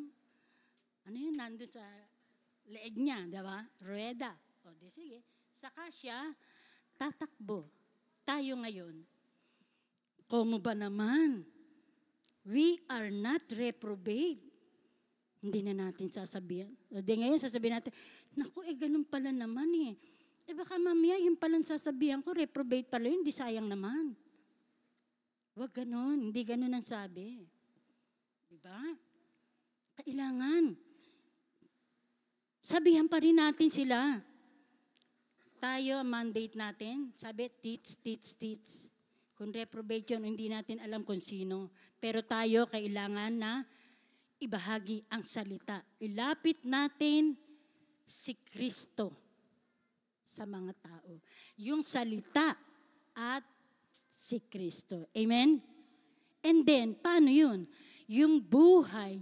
nandun sa leeg niya, di ba? Rueda. O di sige, saka siya tatakbo. Tayo ngayon, como ba naman? We are not reprobate. Hindi na natin sasabihan. O di ngayon sasabihin natin, naku, ganun pala naman eh. Baka mamaya yung palang sasabihan ko, reprobate pala yun, di sayang naman. Huwag ganun, hindi ganun ang sabi. Diba? Kailangan. Sabihan pa rin natin sila. Tayo, mandate natin, sabi, teach. Kung reprobate yun, hindi natin alam kung sino. Pero tayo, kailangan na ibahagi ang salita. Ilapit natin si Kristo sa mga tao. Yung salita at si Kristo. Amen? And then, paano yun? Yung buhay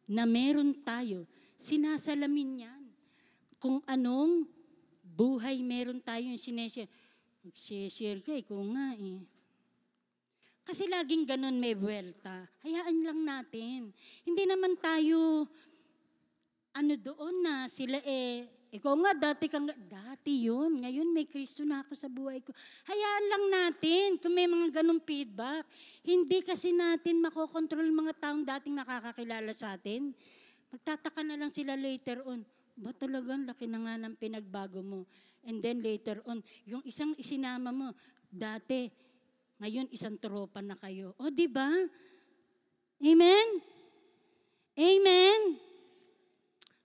na meron tayo, sinasalamin yan. Kung anong buhay meron tayo yung sineshare. Mag-share ka kung nga eh. Kasi laging ganun may buwelta. Hayaan lang natin. Hindi naman tayo, doon na sila ikaw nga dati yun, ngayon may Kristo na ako sa buhay ko. Hayaan lang natin kung may mga ganong feedback. Hindi kasi natin makokontrol mga taong dating nakakakilala sa atin. Magtataka na lang sila later on, ba talagang laki na nga ng pinagbago mo? And then later on, yung isang isinama mo, dati, ngayon isang tropa na kayo. O, di ba? Amen? Amen?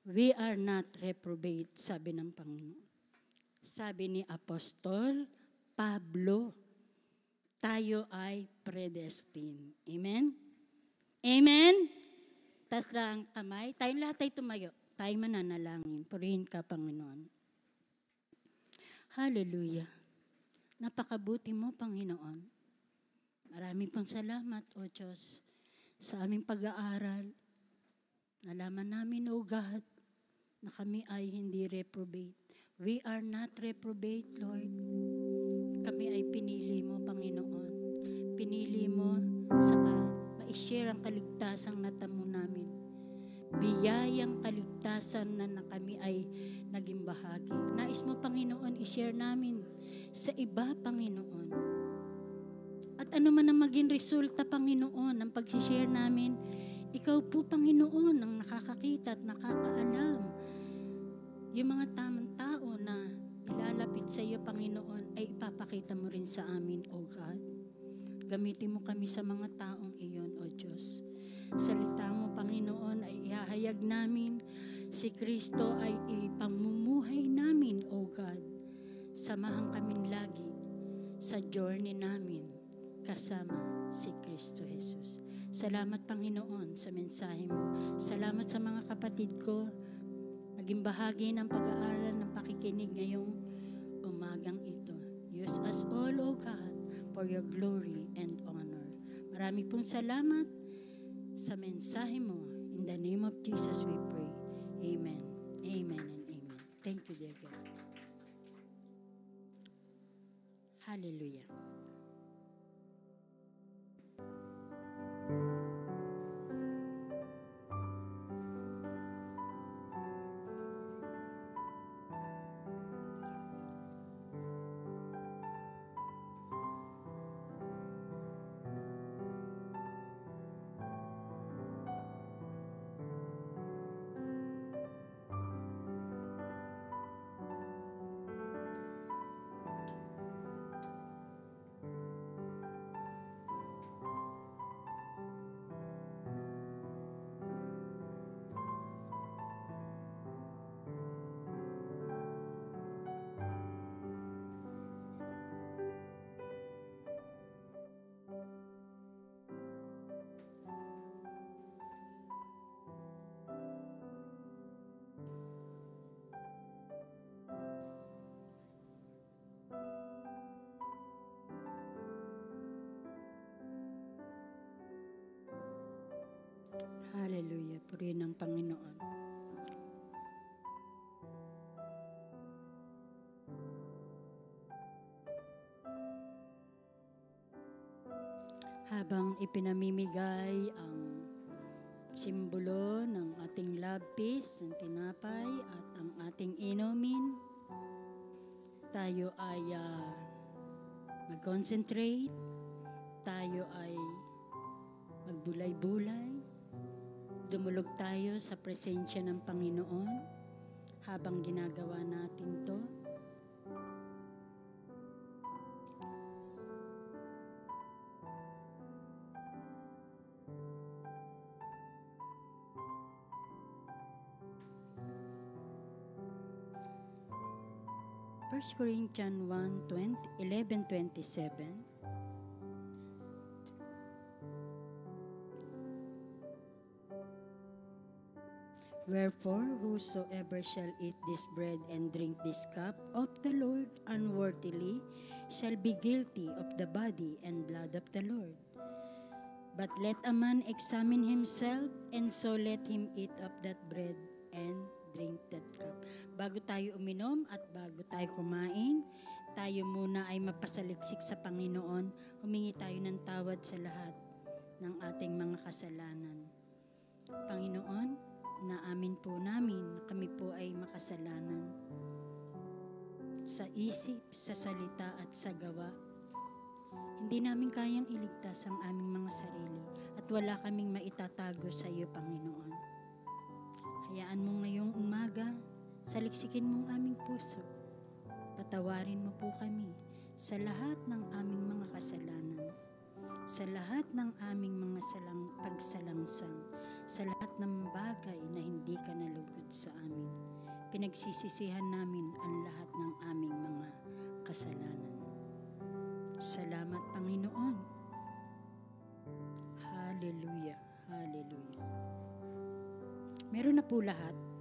We are not reprobate, sabi ng Panginoon. Sabi ni Apostol Pablo, tayo ay predestined. Amen? Amen? Tas lang kamay. Tayong lahat ay tumayo. Tayo mananalangin. Purihin ka, Panginoon. Hallelujah. Napakabuti mo, Panginoon. Marami pong salamat, O Diyos, sa aming pag-aaral. Nalaman namin, O God, na kami ay hindi reprobate. We are not reprobate, Lord. Kami ay pinili mo, Panginoon. Pinili mo saka ma-share ang kaligtasang natamo namin. Biyayang kaligtasan na kami ay naging bahagi. Nais mo, Panginoon, i-share namin sa iba, Panginoon. At ano man ang maging resulta, Panginoon, ng pag-share namin, ikaw po, Panginoon, ang nakakakita at nakakaalam. Yung mga tamang tao na ilalapit sa iyo, Panginoon, ay ipapakita mo rin sa amin, O God. Gamitin mo kami sa mga taong iyon, O Diyos. Salita mo, Panginoon, ay ihahayag namin. Si Kristo ay ipamumuhay namin, O God. Samahan kami lagi sa journey namin kasama si Kristo Jesus. Salamat, Panginoon, sa mensahe mo. Salamat sa mga kapatid ko. Naging bahagi ng pag-aaral ng pakikinig ngayong umagang ito. Use us all, O God, for your glory and honor. Marami pong salamat sa mensahe mo. In the name of Jesus we pray. Amen. Amen and amen. Thank you, dear God. Hallelujah. Hallelujah. Purihin ng Panginoon. Habang ipinamimigay ang simbolo ng ating love peace, ang tinapay at ang ating inumin, tayo ay mag-concentrate, tayo ay magbulay-bulay, dumulog tayo sa presensya ng Panginoon habang ginagawa natin to. First Corinthians 11:27. Wherefore, whosoever shall eat this bread and drink this cup of the Lord unworthily shall be guilty of the body and blood of the Lord. But let a man examine himself, and so let him eat of that bread and drink that cup. Bago tayo uminom at bago tayo kumain, tayo muna ay mapasaliksik sa Panginoon. Humingi tayo ng tawad sa lahat ng ating mga kasalanan. Panginoon, Naamin po namin na kami po ay makasalanan sa isip, sa salita at sa gawa. Hindi namin kayang iligtas ang aming mga sarili at wala kaming maitatago sa iyo, Panginoon. Hayaan mo ngayong umaga, saliksikin mong aming puso. Patawarin mo po kami sa lahat ng aming mga kasalanan, sa lahat ng aming mga pagsalangsang, sa lahat ng bagay na hindi ka nalugod sa amin. Pinagsisisihan namin ang lahat ng aming mga kasalanan. Salamat, Panginoon. Hallelujah, hallelujah. Meron na po lahat.